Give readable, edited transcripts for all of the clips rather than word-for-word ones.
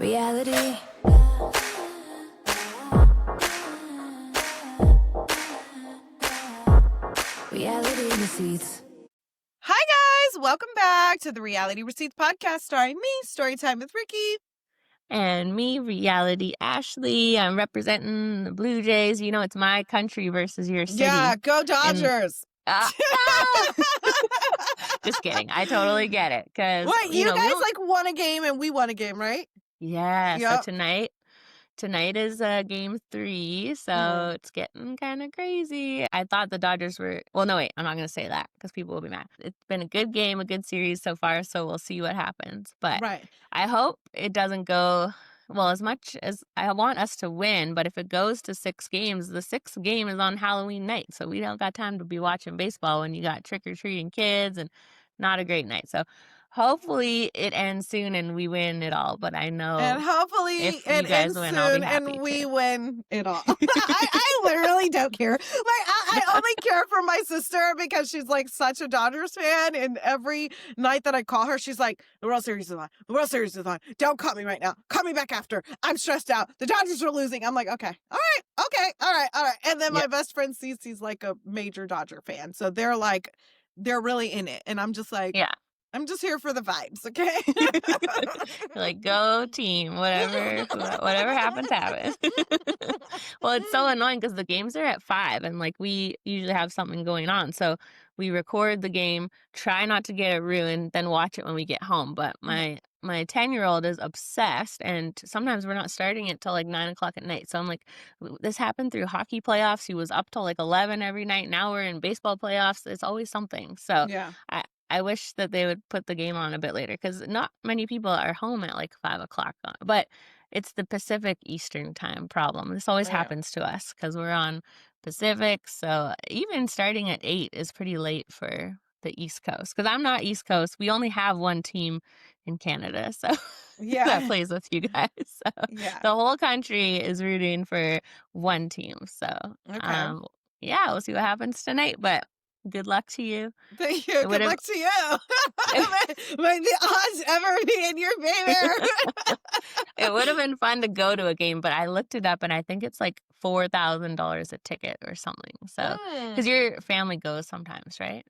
Reality. Reality receipts. Hi, guys. Welcome back to the Reality Receipts podcast starring me, Storytime with Ricky. And me, Reality Ashley. I'm representing the Blue Jays. You know, it's my country versus your city. Yeah, go Dodgers. Just kidding. I totally get it. Because, Wait, you we guys don't... won a game and we won a game, right? Yeah, Yep. so tonight is game 3, so it's getting kind of crazy. I thought the Dodgers were... Well, no, wait, I'm not going to say that because people will be mad. It's been a good game, a good series so far, so we'll see what happens. But Right. I hope it doesn't go... Well, as much as I want us to win, but if it goes to 6 games, the 6th game is on Halloween night, so we don't got time to be watching baseball when you got trick-or-treating kids and not a great night. So hopefully it ends soon and we win it all, but I know And hopefully if it you guys ends win, I'll be soon happy and we too. win it all. I literally don't care. Like, I only care for my sister because she's like such a Dodgers fan. And every night that I call her, she's like, the World Series is on. The World Series is on. Don't call me right now. Call me back after. I'm stressed out. The Dodgers are losing. I'm like, okay. All right. Okay. All right. And then my best friend Cece's like a major Dodger fan. So they're really in it. And I'm just like, Yeah. I'm just here for the vibes, okay? You're like, go team, whatever happens, happens. Well, it's so annoying because the games are at 5 and like we usually have something going on. So we record the game, try not to get it ruined, then watch it when we get home. But my 10-year-old is obsessed, and sometimes we're not starting it till like 9 o'clock at night. So I'm like, this happened through hockey playoffs. He was up till like 11 every night. Now we're in baseball playoffs. It's always something. So Yeah. I wish that they would put the game on a bit later because not many people are home at like 5 o'clock. But it's the Pacific Eastern time problem. This always happens to us because we're on Pacific. So even starting at 8 is pretty late for the East Coast because I'm not East Coast. We only have one team in Canada. So that plays with you guys. So the whole country is rooting for one team. So yeah, we'll see what happens tonight. But good luck to you. Thank you. Good luck to you. May the odds ever be in your favor. It would have been fun to go to a game, but I looked it up and I think it's like $4,000 a ticket or something. So, because your family goes sometimes, right?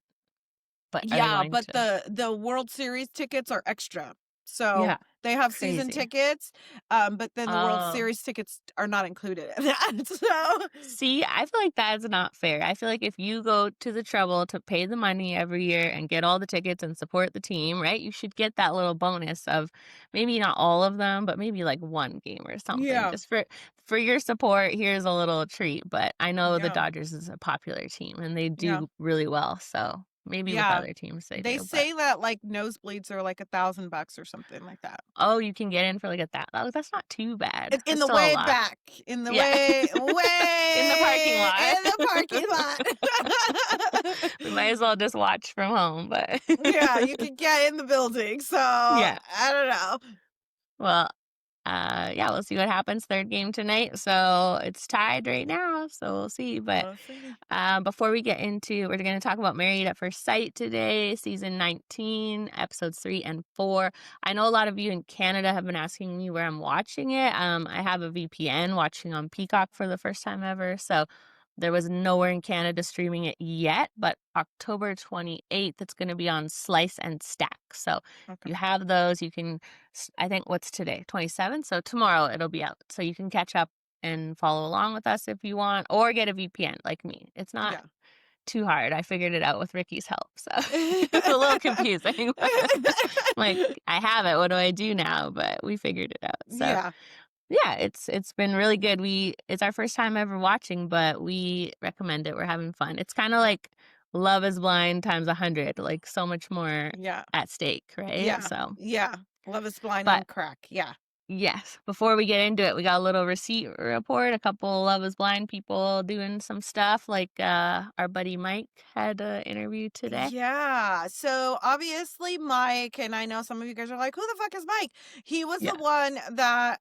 But the World Series tickets are extra. So they have season tickets, but then the World Series tickets are not included in that. So see, I feel like that's not fair. I feel like if you go to the trouble to pay the money every year and get all the tickets and support the team, right? You should get that little bonus of maybe not all of them, but maybe like one game or something. Yeah. Just for your support, here's a little treat. But I know the Dodgers is a popular team and they do really well. So maybe with other teams they say that like nosebleeds are like $1,000 or something like that. Oh, you can get in for like that. Oh, that's not too bad. In the way back. In the way in the parking lot. In the parking lot. We might as well just watch from home, but yeah, you can get in the building. So I don't know. Well, we'll see what happens. 3rd game tonight. So it's tied right now. So we'll see. But before we get into, we're going to talk about Married at First Sight today, season 19, episodes 3 and 4. I know a lot of you in Canada have been asking me where I'm watching it. I have a VPN watching on Peacock for the first time ever. So there was nowhere in Canada streaming it yet, but October 28th, it's going to be on Slice and Stack. So you have those. You can, I think, what's today? 27th. So tomorrow it'll be out. So you can catch up and follow along with us if you want, or get a VPN like me. It's not too hard. I figured it out with Ricky's help. So it's a little confusing. Like, I have it. What do I do now? But we figured it out. So yeah, it's been really good. It's our first time ever watching, but we recommend it. We're having fun. It's kind of like Love is Blind times 100, like so much more at stake, right? Yeah. Love is Blind on crack. Yeah. Yes. Before we get into it, we got a little receipt report. A couple Love is Blind people doing some stuff, like our buddy Mike had an interview today. Yeah. So obviously Mike, and I know some of you guys are like, who the fuck is Mike? He was the one that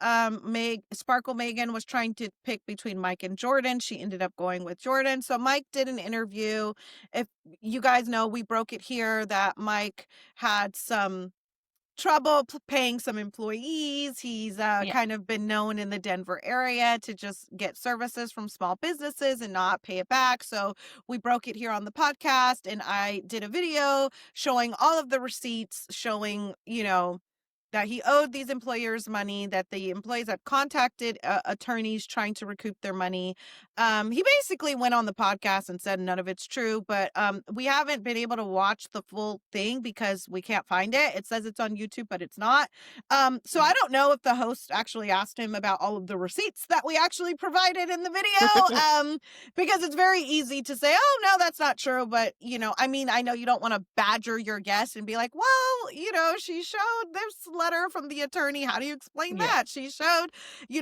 Sparkle Megan was trying to pick between Mike and Jordan. She ended up going with Jordan. So Mike did an interview. If you guys know, we broke it here that Mike had some trouble paying some employees. He's Yeah. kind of been known in the Denver area to just get services from small businesses and not pay it back. So we broke it here on the podcast, and I did a video showing all of the receipts, showing, that he owed these employers money, that the employees had contacted attorneys trying to recoup their money. He basically went on the podcast and said none of it's true, but we haven't been able to watch the full thing because we can't find it. It says it's on YouTube, but it's not. So I don't know if the host actually asked him about all of the receipts that we actually provided in the video, because it's very easy to say, oh, no, that's not true. But, I know you don't want to badger your guest and be like, well, she showed this letter from the attorney. How do you explain Yeah. that? She showed,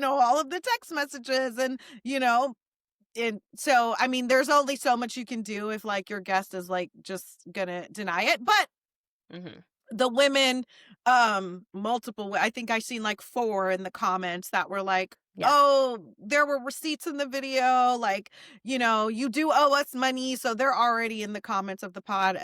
all of the text messages and, and so, there's only so much you can do if like your guest is like just gonna deny it. But hmm the women, I think I seen like 4 in the comments that were like, Yeah. oh, there were receipts in the video, like, you do owe us money. So they're already in the comments of the pod,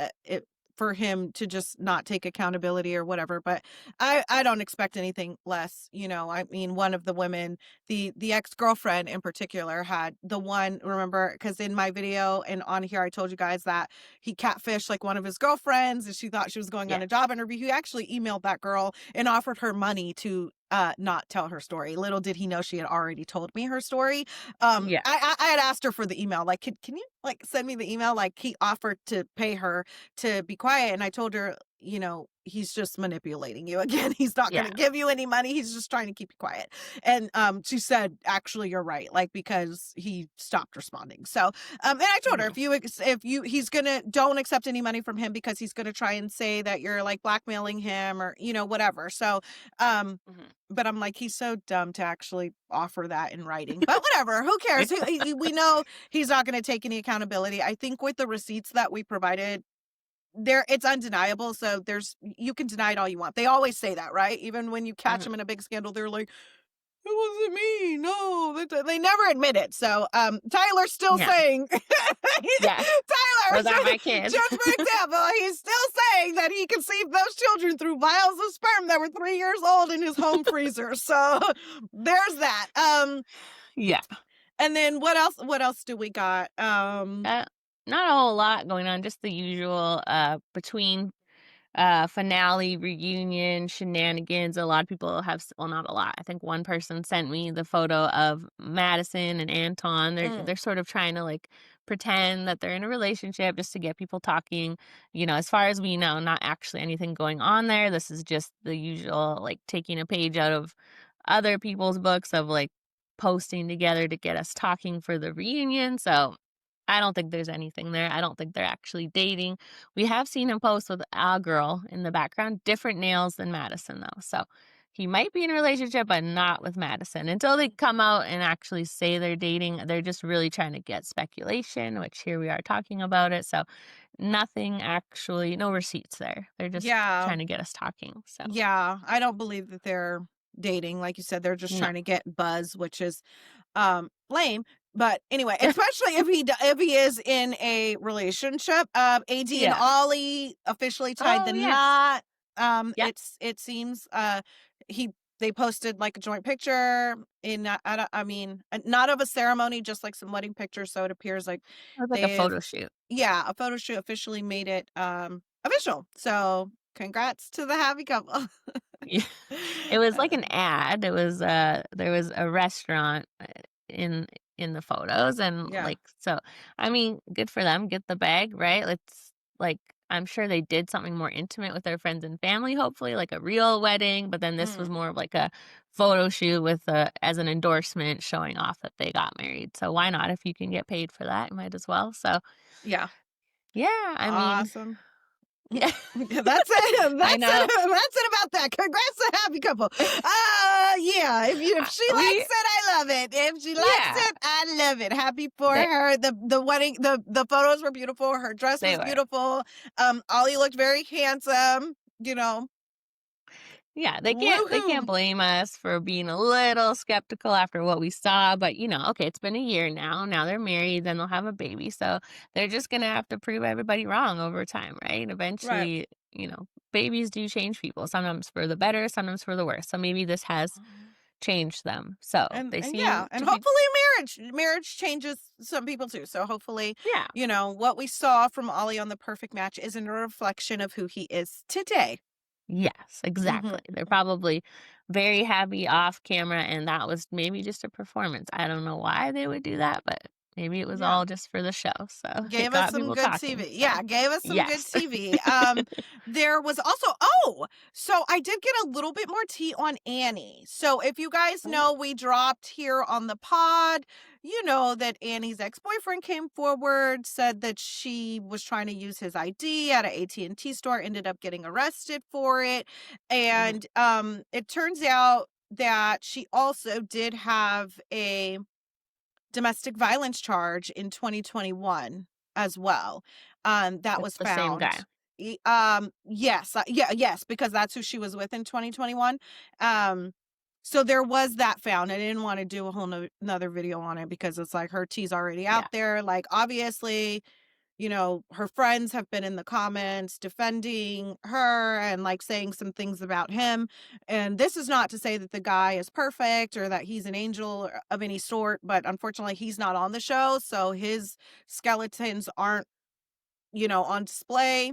for him to just not take accountability or whatever. But I don't expect anything less. One of the women, the ex-girlfriend in particular, had the one, remember, because in my video and on here I told you guys that he catfished like one of his girlfriends and she thought she was going on Yeah. a job interview. He actually emailed that girl and offered her money to not tell her story. Little did he know she had already told me her story. Yeah. I had asked her for the email, like, can you like send me the email? Like, he offered to pay her to be quiet, and I told her, he's just manipulating you again. He's not going Yeah. to give you any money. He's just trying to keep you quiet. And she said, actually, you're right. Like, because he stopped responding. So, and I told her, don't accept any money from him because he's going to try and say that you're like blackmailing him or, whatever. So, but I'm like, he's so dumb to actually offer that in writing. But whatever, who cares? We know he's not going to take any accountability. I think with the receipts that we provided, it's undeniable. So you can deny it all you want. They always say that, right? Even when you catch them in a big scandal, they're like, it wasn't me. No, they never admit it. So Tyler's still Yeah. saying, Yeah. Tyler, Those are my kids. just for example, he's still saying that he conceived those children through vials of sperm that were 3 years old in his home freezer. So there's that. Yeah. And then what else do we got? Not a whole lot going on, just the usual between finale, reunion, shenanigans. A lot of people have, well, not a lot. I think one person sent me the photo of Madison and Anton. They're sort of trying to like pretend that they're in a relationship just to get people talking. As far as we know, not actually anything going on there. This is just the usual, like taking a page out of other people's books of like posting together to get us talking for the reunion. So I don't think there's anything there. I don't think they're actually dating. We have seen him post with a girl in the background, different nails than Madison, though. So he might be in a relationship, but not with Madison. Until they come out and actually say they're dating, they're just really trying to get speculation, which here we are talking about it. So nothing actually, no receipts there. They're just trying to get us talking. So yeah, I don't believe that they're dating. Like you said, they're just no. trying to get buzz, which is lame. But anyway, especially if he is in a relationship. AD and Ollie officially tied the knot. It seems they posted like a joint picture in not of a ceremony, just like some wedding pictures. So it appears like It was like a photo shoot. Yeah, a photo shoot officially made it official. So congrats to the happy couple. Yeah. It was like an ad. It was there was a restaurant in the photos and like so good for them. Get the bag, right? Let's like I'm sure they did something more intimate with their friends and family, hopefully, like a real wedding, but then this was more of like a photo shoot with as an endorsement showing off that they got married. So why not? If you can get paid for that, you might as well. So yeah. Awesome. Yeah. That's it. That's it about that. Congrats to happy couple. Yeah. If she likes it, I love it. If she likes it, I love it. Happy for her. The wedding, the photos were beautiful. Her dress was beautiful. Ollie looked very handsome. Yeah, they can't blame us for being a little skeptical after what we saw, but okay, it's been a year now. Now they're married, then they'll have a baby. So they're just gonna have to prove everybody wrong over time, right? Eventually, babies do change people, sometimes for the better, sometimes for the worse. So maybe this has changed them. So they And seem yeah, and to be, hopefully marriage changes some people too. So hopefully, yeah. what we saw from Ollie on the perfect match isn't a reflection of who he is today. Yes, Hmm. exactly. They're probably very happy off camera, and that was maybe just a performance. I don't know why they would do that, but maybe it was Yeah. all just for the show. So it Gave us got some people good talking. TV. So Yeah, gave us some good yes. TV. There was also so I did get a little bit more tea on Annie. So if you guys Oh, know, we dropped here on the pod, you know that Annie's ex-boyfriend came forward, said that she was trying to use his ID at a AT&T store, ended up getting arrested for it. mhm. And it turns out that she also did have a domestic violence charge in 2021 as well. That It's was the same found. guy. Yes, yes, because that's who she was with in 2021. Um, so there was that found. I didn't want to do a whole another video on it because it's like her tea's already out Yeah. there. Like, obviously, her friends have been in the comments defending her and like saying some things about him. And this is not to say that the guy is perfect or that he's an angel of any sort, but unfortunately he's not on the show. So his skeletons aren't, on display.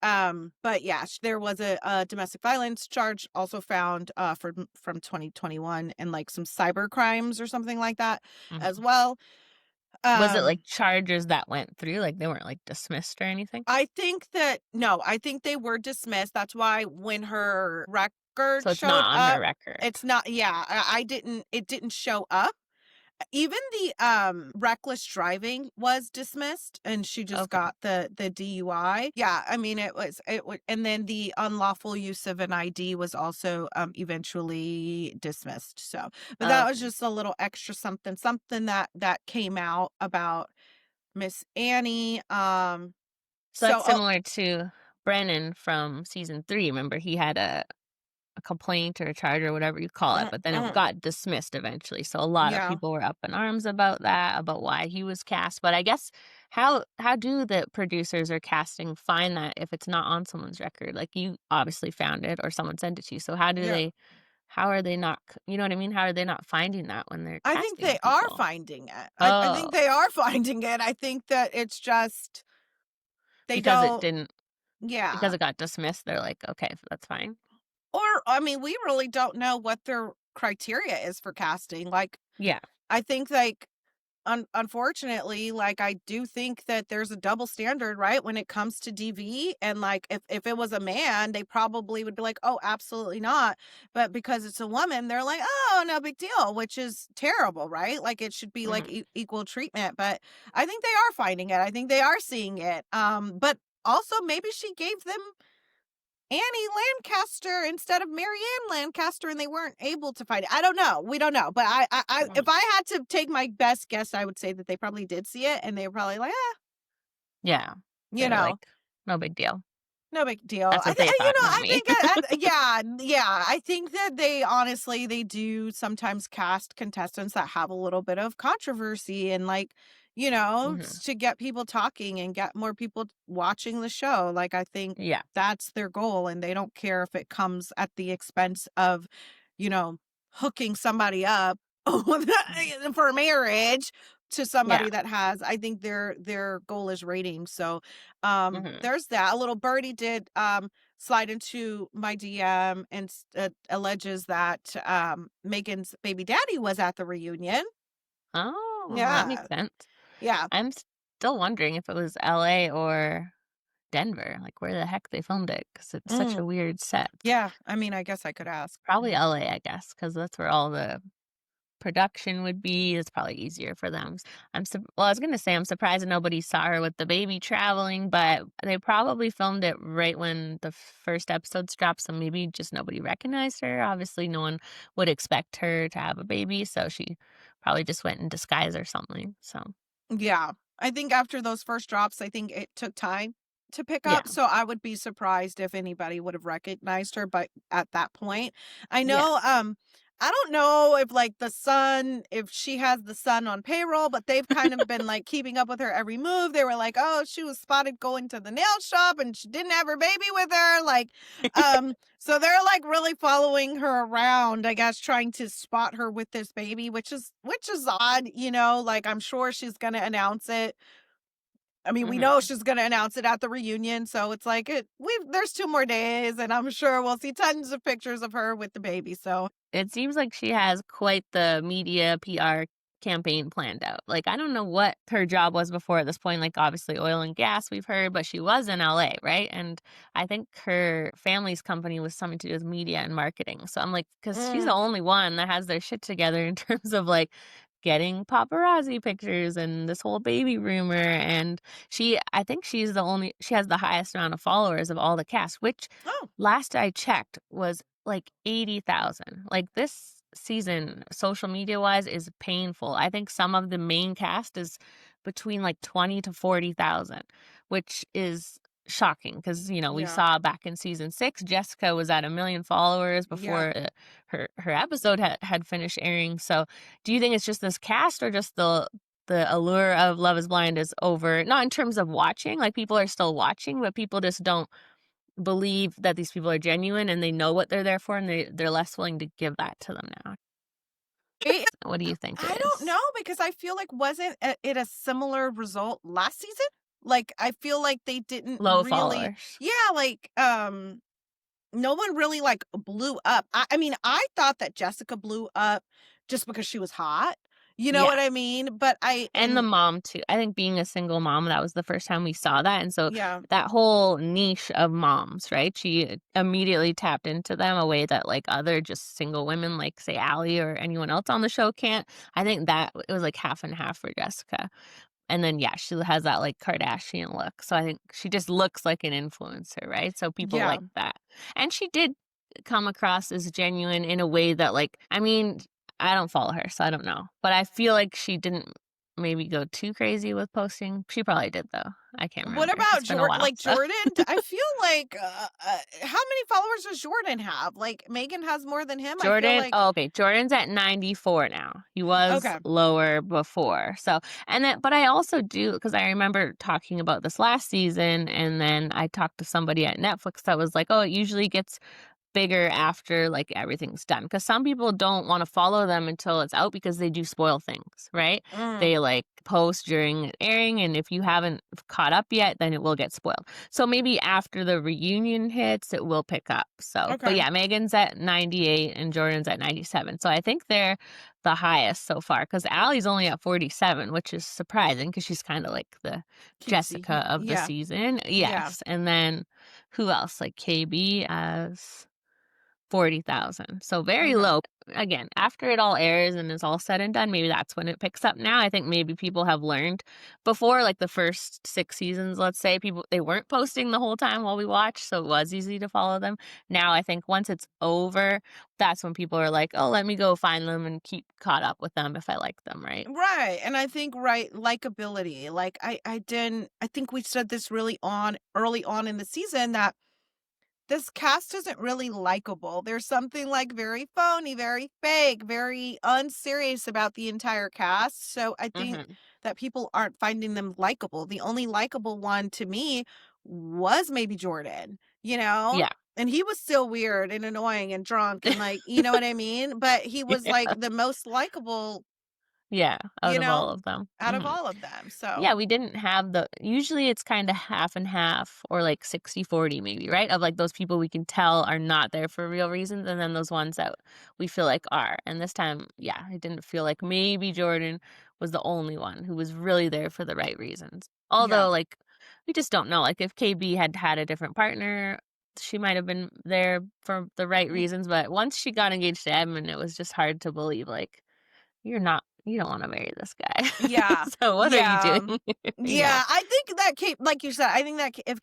But yeah, there was a domestic violence charge also found from 2021 and like some cyber crimes or something like that as Mhm. well. Was it like Um, charges that went through? Like they weren't like dismissed or anything? I think that no, I think they were dismissed. That's why when her record So it's showed not on her up, record. it's not, yeah, I didn't, it didn't show up. Even the reckless driving was dismissed and she just Okay. got the DUI. Yeah, I mean it was and then the unlawful use of an ID was also eventually dismissed. So, but that was Okay. just a little extra something that came out about Miss Annie. So So that's similar to Brennan from season 3. Remember, he had a complaint or a charge or whatever you call it, but then it uh, got dismissed eventually. So a lot of yeah. people were up in arms about that, about why he was cast. But I guess how do the producers or casting find that if it's not on someone's record? Like you obviously found it or someone sent it to you. So Yeah. how are they not you know what I mean? How are they not finding that when they're I think casting they are people? finding it. I Oh, think they are finding it. I think that it's just they because it don't, didn't because yeah. it got dismissed, they're like, okay, that's fine. Or I mean, we really don't know what their criteria is for casting. Like Yeah. I think like unfortunately, like I do think that there's a double standard, right? When it comes to DV and like if it was a man, they probably would be like, "Oh, absolutely not." But because it's a woman, they're like, "Oh, no big deal," which is terrible, right? Like it should be like Hmm. equal treatment, but I think they are finding it. I think they are seeing it. But also maybe she gave them Annie Lancaster instead of Marianne Lancaster, and they weren't able to find it. I don't know. We don't know. But if I had to take my best guess, I would say that they probably did see it, and they were probably like, Yeah. you They're know, like, no big deal. no big deal. That's what they thought, not I me. think, yeah. I think that they honestly they do sometimes cast contestants that have a little bit of controversy and like, Hmm. to get people talking and get more people watching the show. Like I think Yeah. that's their goal, and they don't care if it comes at the expense of, you know, hooking somebody up for marriage to Yeah. somebody that has. I think their goal is ratings. So Hmm. there's that. A little birdie did slide into my DM and alleges that Megan's baby daddy was at the reunion. Oh, that makes Yeah. sense. Yeah. I'm still wondering if it was LA or Denver, like where the heck they filmed it, because it's such a Mm. weird set. Yeah. I mean, I guess I could ask. Probably LA, I guess, because that's where all the production would be. It's probably easier for them. Well, I was gonna say I'm surprised nobody saw her with the baby traveling, but they probably filmed it right when the first episodes dropped, so maybe just nobody recognized her. Obviously, no one would expect her to have a baby, so she probably just went in disguise or something. So, Yeah. I think after those first drops, I think it took time to pick yeah, up. So I would be surprised if anybody would have recognized her, but at that point, I yeah. know I don't know if like if she has the son on payroll, but they've kind of been like keeping up with her every move. They were like, oh, she was spotted going to the nail shop and she didn't have her baby with her. So they're like really following her around, I guess, trying to spot her with this baby, which is odd, like I'm sure she's gonna announce it. I mean, we know Mhm. she's gonna announce it at the reunion, so it's like there's 2 more days, and I'm sure we'll see tons of pictures of her with the baby, so It seems like she has quite the media PR campaign planned out. Like, I don't know what her job was before at this point. Like, obviously, oil and gas, we've heard, but she was in LA, right? And I think her family's company was something to do with media and marketing. So I'm like, because she's the mm, only one that has their shit together in terms of like getting paparazzi pictures and this whole baby rumor. And I think she has the highest amount of followers of all the cast, which oh, last I checked was like 80,000. Like this season, social media wise, is painful. I think some of the main cast is between like 20 to 40,000, which is shocking because, we yeah, saw back in season 6, Jessica was at 1 million followers yeah. before her episode had finished airing. So do you think it's just this cast or just the allure of Love is Blind is over? Not in terms of watching, like people are still watching, but people just don't believe that these people are genuine and they know what they're there for and they're less willing to give that to them now. It What do you think I it don't know is? because I feel like it a similar result last season? Like, I feel like they didn't Low really followers. yeah, like, no one really, like, blew up. I mean, I thought that Jessica blew up just because she was hot, you know Yeah. what I mean? But And the mom too. I think being a single mom, that was the first time we saw that. And so yeah, that whole niche of moms, right? She immediately tapped into them a way that like other just single women, like say Allie or anyone else on the show can't. I think that it was like half and half for Jessica. And then, yeah, she has that, like, Kardashian look, so I think she just looks like an influencer, right? So people yeah. like that. And she did come across as genuine in a way that, like I mean, I don't follow her, so I don't know, but I feel like she didn't maybe go too crazy with posting. She probably did, though. I can't What remember. about It's been a while, so Jordan? I feel like, how many followers does Jordan have? Like, Megan has more than him? I feel Jordan like oh, okay, Jordan's at 94 now. He was okay. lower before. So, and then but I also do because I remember talking about this last season, and then I talked to somebody at Netflix that was like, "Oh, it usually gets bigger after like everything's done because some people don't want to follow them until it's out because they do spoil things, right? Mm, They like post during airing, and if you haven't caught up yet, then it will get spoiled. So maybe after the reunion hits, it will pick up. So but okay. yeah, Megan's at 98 and Jordan's at 97, so I think they're the highest so far because Allie's only at 47, which is surprising because she's kind of like the Cutesy. Jessica of the Yeah. season. Yeah. Yes, and then who else? Like KB as 40,000. So very Okay. low. Again, after it all airs and is all said and done, maybe that's when it picks up now. I think maybe people have learned before, like the first 6 seasons, let's say, people they weren't posting the whole time while we watched, so it was easy to follow them. Now I think once it's over, that's when people are like, "Oh, let me go find them and keep caught up with them if I like them," right? Right. And I think likability. Like I think we said this really on early on in the season that this cast isn't really likable. There's something like very phony, very fake, very unserious about the entire cast. So I think Mhm. that people aren't finding them likable. The only likable one to me was maybe Jordan, you know? Yeah. And he was still weird and annoying and drunk and like, you know what I mean? But he was like Yeah. the most likable, Yeah, out you of all know, of them. out of Mhm. all of them. So, Yeah, we didn't have usually it's kinda half and half or like 60-40 maybe, right? Of like those people we can tell are not there for real reasons and then those ones that we feel like are. And this time, yeah, I didn't feel like maybe Jordan was the only one who was really there for the right reasons. yeah. Although, like, we just don't know. Like, if KB had had a different partner, she might have been there for the right Mm, reasons, but once she got engaged to Edmund, it was just hard to believe, like, you don't wanna marry this guy. yeah. So what are you Yeah. doing? You know? Yeah, I think that like you said, I think that if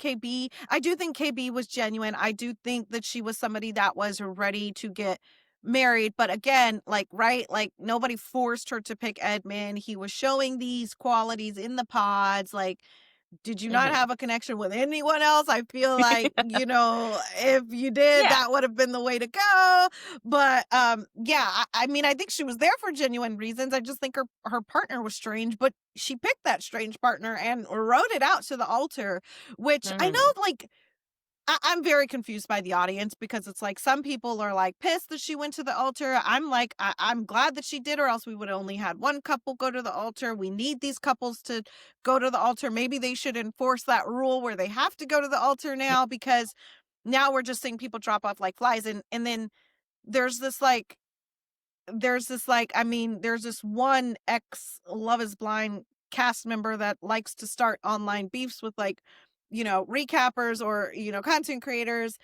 I do think KB was genuine. I do think that she was somebody that was ready to get married. But again, like, right, like nobody forced her to pick Edmund. He was showing these qualities in the pods. Like, did you not Mhm. have a connection with anyone else? I feel like, if you did, Yeah. that would have been the way to go. But yeah, I mean, I think she was there for genuine reasons. I just think her partner was strange, but she picked that strange partner and rode it out to the altar, which I Mhm. know, like, I'm very confused by the audience because it's like some people are like pissed that she went to the altar. I'm like, I'm glad that she did, or else we would have only had one couple go to the altar. We need these couples to go to the altar. Maybe they should enforce that rule where they have to go to the altar now, because now we're just seeing people drop off like flies. And then there's this like I mean, there's this one ex Love is Blind cast member that likes to start online beefs with, like, recappers or, content creators,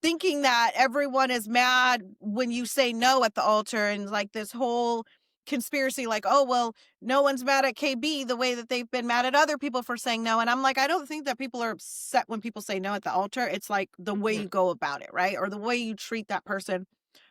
thinking that everyone is mad when you say no at the altar, and like this whole conspiracy, like, oh, well, no one's mad at KB the way that they've been mad at other people for saying no. And I'm like, I don't think that people are upset when people say no at the altar. It's like the way Mhm. you go about it, right? Or the way you treat that person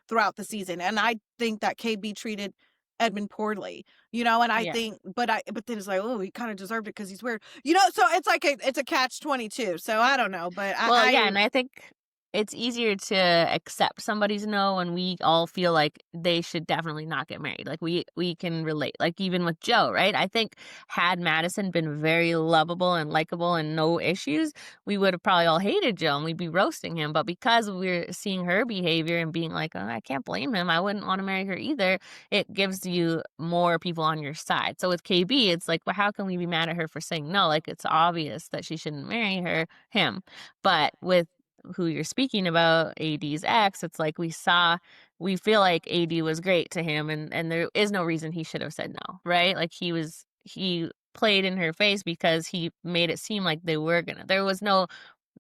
throughout the season. And I think that KB treated Edmund poorly, and I Yeah. think, but then it's like, oh, he kind of deserved it because he's weird, so it's like it's a catch 22. So I don't know, but Well, yeah, and I think it's easier to accept somebody's no when we all feel like they should definitely not get married. Like we can relate. Like even with Joe, right? I think had Madison been very lovable and likable and no issues, we would have probably all hated Joe and we'd be roasting him. But because we're seeing her behavior and being like, oh, I can't blame him. I wouldn't want to marry her either. It gives you more people on your side. So with KB, it's like, well, how can we be mad at her for saying no? Like it's obvious that she shouldn't marry him. But with who you're speaking about, AD's ex, it's like we feel like AD was great to him and there is no reason he should have said no, right? Like he played in her face because he made it seem like they were gonna. There was no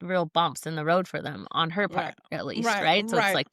real bumps in the road for them on her part, right, at least, right, right? So it's right. like,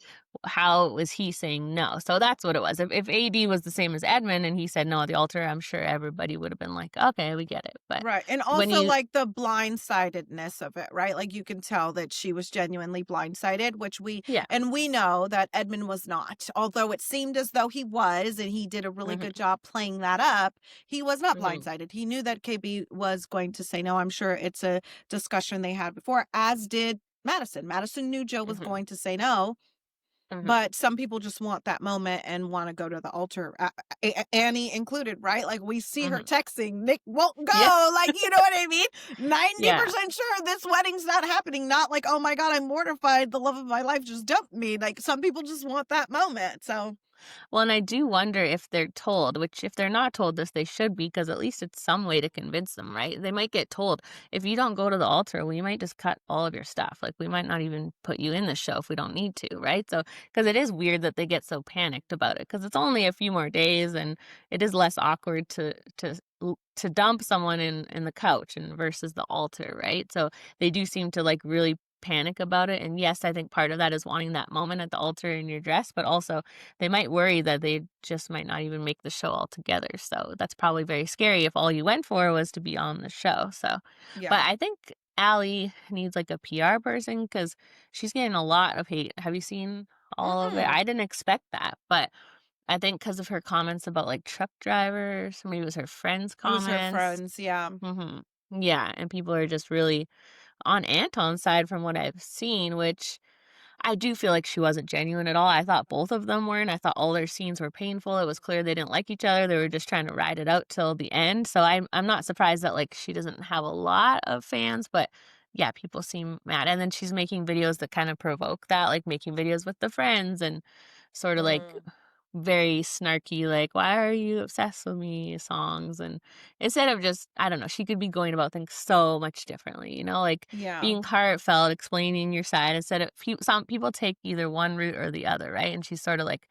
how was he saying no? So that's what it was. If AD was the same as Edmund and he said no at the altar, I'm sure everybody would have been like, okay, we get it. But Right. And when also you, like the blindsidedness of it, right? Like you can tell that she was genuinely blindsided, which yeah, we know that Edmund was not. Although it seemed as though he was, and he did a really hmm good job playing that up, he was not hmm blindsided. He knew that KB was going to say no. I'm sure it's a discussion they had before, as did Madison. Madison knew Joe was hmm going to say no, hmm but some people just want that moment and want to go to the altar, Annie included, right? Like we see her hmm texting, Nick won't yeah, go. Like, you know what I mean? yeah. 90% sure this wedding's not happening. Not like, oh my God, I'm mortified. The love of my life just dumped me. Like some people just want that moment. So, Well, and I do wonder if they're told, which if they're not told this, they should be, because at least it's some way to convince them, right? They might get told, if you don't go to the altar, we might just cut all of your stuff. Like we might not even put you in the show if we don't need to, right? So, because it is weird that they get so panicked about it, because it's only a few more days, and it is less awkward to dump someone in the couch and versus the altar, right? So they do seem to like really panic about it. And yes, I think part of that is wanting that moment at the altar in your dress, but also they might worry that they just might not even make the show altogether. So that's probably very scary if all you went for was to be on the show. So, but yeah. I think Allie needs like a PR person because she's getting a lot of hate. Have you seen all of it? Mm-mm. I didn't expect that, but I think because of her comments about like truck drivers, maybe it was her friend's It was her comments. friends. Yeah. hmm Yeah, and people are just really on Anton's side from what I've seen, which I do feel like she wasn't genuine at all. I thought both of them were, and I thought all their scenes were painful. It was clear they didn't like each other. They were just trying to ride it out till the end. So I'm not surprised that like she doesn't have a lot of fans, but yeah, people seem mad. And then she's making videos that kind of provoke that, like making videos with the friends and sort of like Mm. very snarky, like, why are you obsessed with me songs? And instead of just, I don't know, she could be going about things so much differently, like Yeah. being heartfelt, explaining your side instead of some people take either one route or the other, right? And she's sort of like,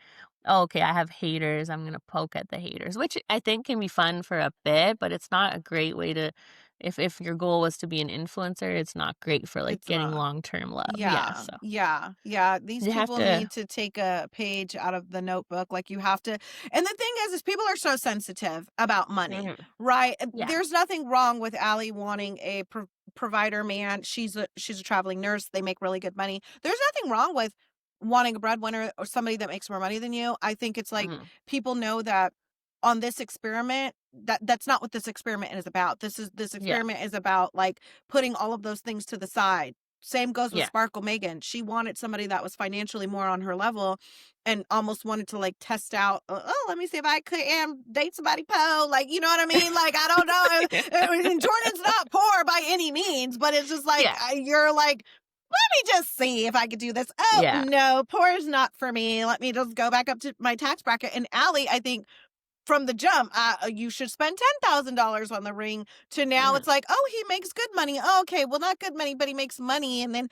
oh, okay, I have haters. I'm going to poke at the haters, which I think can be fun for a bit, but it's not a great way to, if your goal was to be an influencer, it's not great for like It's getting not. long-term love. Yeah. Yeah, So yeah, yeah. These you have people to, need to take a page out of the notebook. Like you have to. And the thing is people are so sensitive about money, mhm, right? yeah. There's nothing wrong with Allie wanting a provider man. She's a traveling nurse. They make really good money. There's nothing wrong with wanting a breadwinner or somebody that makes more money than you. I think it's like mhm, people know that on this experiment, that's not what this experiment is about. This Yeah. experiment is about like putting all of those things to the side. Same goes with Yeah. Sparkle Megan. She wanted somebody that was financially more on her level and almost wanted to like test out, oh, let me see if I could date somebody poor. Like, you know what I mean? Like, I don't know. And Jordan's not poor by any means, but it's just like, Yeah. you're like, let me just see if I could do this. Oh, Yeah. no, poor is not for me. Let me just go back up to my tax bracket. And Allie, I think, from the jump, you should spend $10,000 on the ring, to now Mhm. it's like, oh, he makes good money. Oh, okay, well, not good money, but he makes money. And then,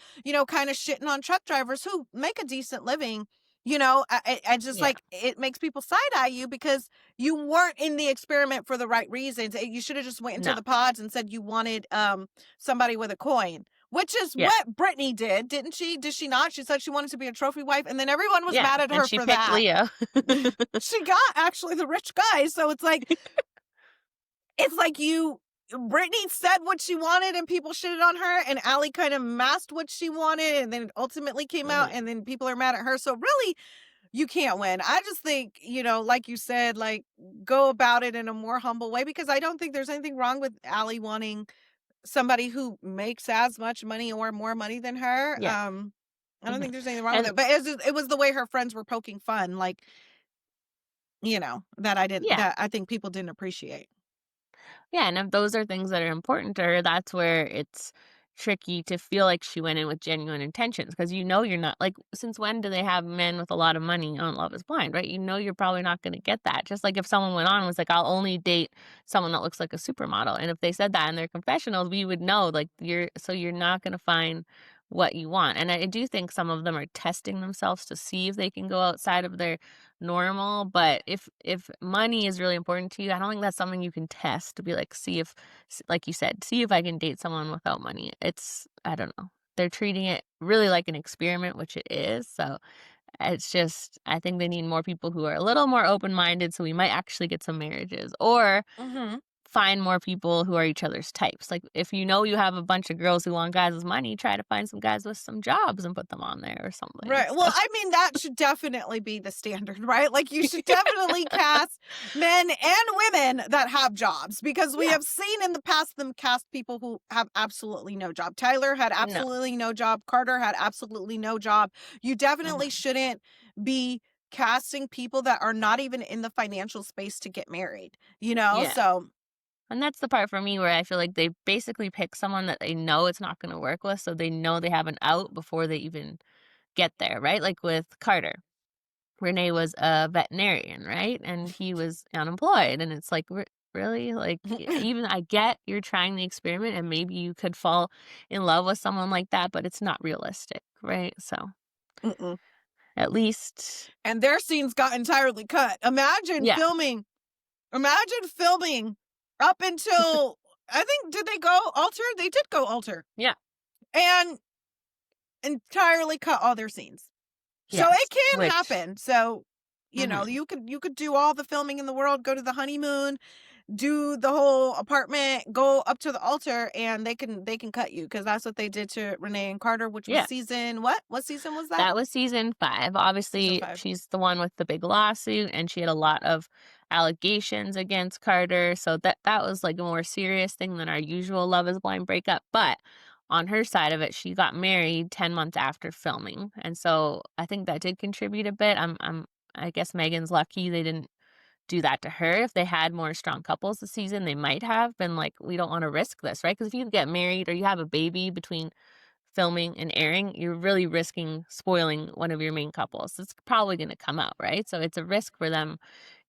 kind of shitting on truck drivers who make a decent living. I just Yeah. like, it makes people side eye you because you weren't in the experiment for the right reasons. You should have just went into No. the pods and said you wanted somebody with a coin. Which is Yeah. what Brittany did, didn't she? Did she not? She said she wanted to be a trophy wife, and then everyone was Yeah. mad at And her she for picked that. Leo. She got actually the rich guy, so it's like Brittany said what she wanted and people shitted on her, and Allie kind of masked what she wanted, and then it ultimately came out, Mhm. and then people are mad at her. So really, you can't win. I just think, like you said, like, go about it in a more humble way, because I don't think there's anything wrong with Allie wanting somebody who makes as much money or more money than her. Yeah. I don't Mhm. think there's anything wrong with And it, but it was the way her friends were poking fun, like, yeah. that I think people didn't appreciate. Yeah, and if those are things that are important to her, that's where it's tricky to feel like she went in with genuine intentions, because you're not like, since when do they have men with a lot of money on Love is Blind, right? You're probably not going to get that. Just like if someone went on and was like, I'll only date someone that looks like a supermodel. And if they said that in their confessionals, we would know, like, you're not going to find what you want. And I do think some of them are testing themselves to see if they can go outside of their normal. But if money is really important to you, I don't think that's something you can test to be like, see if, like you said, see if I can date someone without money. I don't know, they're treating it really like an experiment, which it is. So it's just, I think they need more people who are a little more open-minded, so we might actually get some marriages, or Mhm. find more people who are each other's types. Like, if you have a bunch of girls who want guys with money, try to find some guys with some jobs and put them on there or something. Right. Well, So I mean, that should definitely be the standard, right? Like, you should definitely cast men and women that have jobs, because we yeah, have seen in the past them cast people who have absolutely no job. Tyler had no, absolutely no job. Carter had absolutely no job. You definitely mhm, shouldn't be casting people that are not even in the financial space to get married, yeah. So, And that's the part for me where I feel like they basically pick someone that they know it's not going to work with, so they know they have an out before they even get there, right? Like with Carter, Renee was a veterinarian, right? And he was unemployed, and it's like, really? Like, even I get you're trying the experiment, and maybe you could fall in love with someone like that, but it's not realistic, right? So mm-mm. at least, And their scenes got entirely cut. yeah, Imagine filming up until, I think, did they go alter? They did go alter, yeah, and entirely cut all their scenes. So it yes, can which, happen. So, mhm. you could do all the filming in the world, go to the honeymoon, do the whole apartment, go up to the altar, and they can cut you, because that's what they did to Renee and Carter, which was Yeah. season what? What season was that? That was season 5. Season Obviously, 5. she's the one with the big lawsuit, and she had a lot of allegations against Carter, so that was, like, a more serious thing than our usual Love is Blind breakup, but on her side of it, she got married 10 months after filming, and so I think that did contribute a bit. I guess Megan's lucky they didn't do that to her. If they had more strong couples this season, they might have been like, "We don't wanna risk this," right? Because if you get married or you have a baby between filming and airing, you're really risking spoiling one of your main couples. It's probably going to come out, right? So it's a risk for them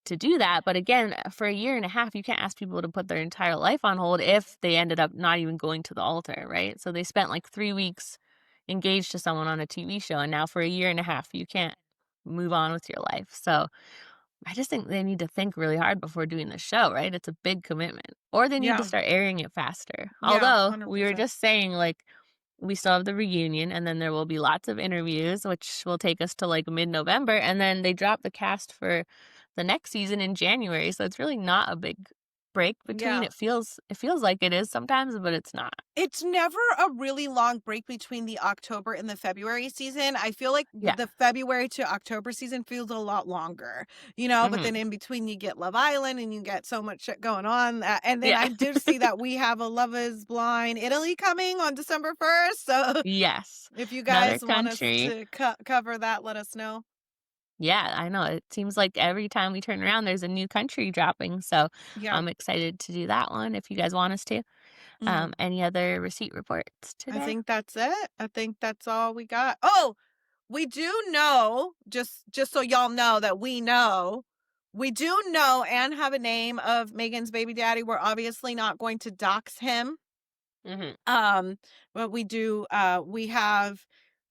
to do that. But again, for a year and a half, you can't ask people to put their entire life on hold if they ended up not even going to the altar, right? So they spent like 3 weeks engaged to someone on a TV show, and now for a year and a half, you can't move on with your life. So I just think they need to think really hard before doing the show, right? It's a big commitment. Or they need to Yeah. start airing it faster. Yeah, Although we were 100%. just saying, like, we still have the reunion, and then there will be lots of interviews, which will take us to like mid-November. And then they drop the cast for the next season in January. So it's really not a big break between. Yeah. It feels like it is sometimes, but it's not. It's never a really long break between the October and the February season. I feel like Yeah. the February to October season feels a lot longer, you know, but then Mhm. in between you get Love Island and you get so much shit going on. And then Yeah. I do see that we have a Love is Blind Italy coming on December 1st. So Yes. if you Another guys want us country. to cover that, let us know. Yeah, I know. It seems like every time we turn around, there's a new country dropping. So Yeah. I'm excited to do that one if you guys want us to. Mhm. Any other receipt reports I today? think that's it. I think that's all we got. Oh, we do know, just so y'all know that we do know and have a name of Megan's baby daddy. We're obviously not going to dox him. Hmm. But we have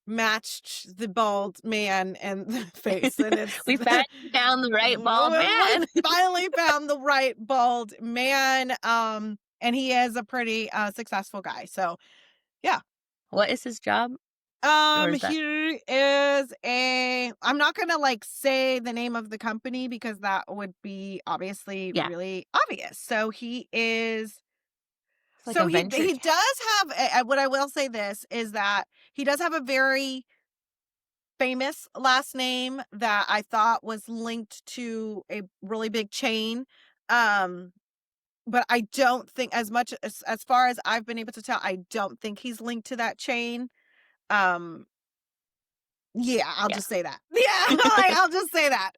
matched the bald man and the face, and it's We finally found the right bald we man. finally found the right bald man. And he is a pretty successful guy. So yeah. What is his job? Or is that? He is I'm not gonna like say the name of the company because that would be obviously Yeah, really obvious. So it's like a venture. he does have what I will say this is that he does have a very famous last name that I thought was linked to a really big chain. Um, but I don't think as far as I've been able to tell, I don't think he's linked to that chain. Um, Yeah, I'll Yeah. just say that. Yeah, like, I'll just say that.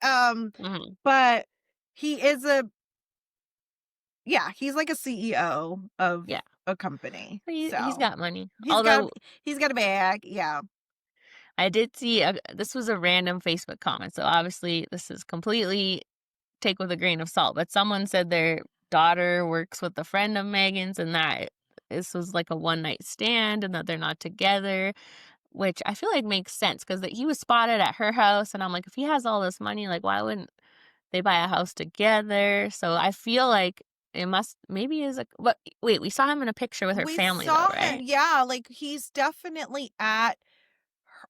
Hmm. But he is he's like a CEO of Yeah. a company. He's So got money. he's got Although he's got a bag. Yeah. I did see this was a random Facebook comment, so obviously this is completely take with a grain of salt. But someone said their daughter works with a friend of Megan's, and that this was like a one night stand, and that they're not together. Which I feel like makes sense because he was spotted at her house, and I'm like, if he has all this money, like why wouldn't they buy a house together? So I feel like it must maybe is a. But wait, we saw him in a picture with her We family though, saw him. right? Yeah, like he's definitely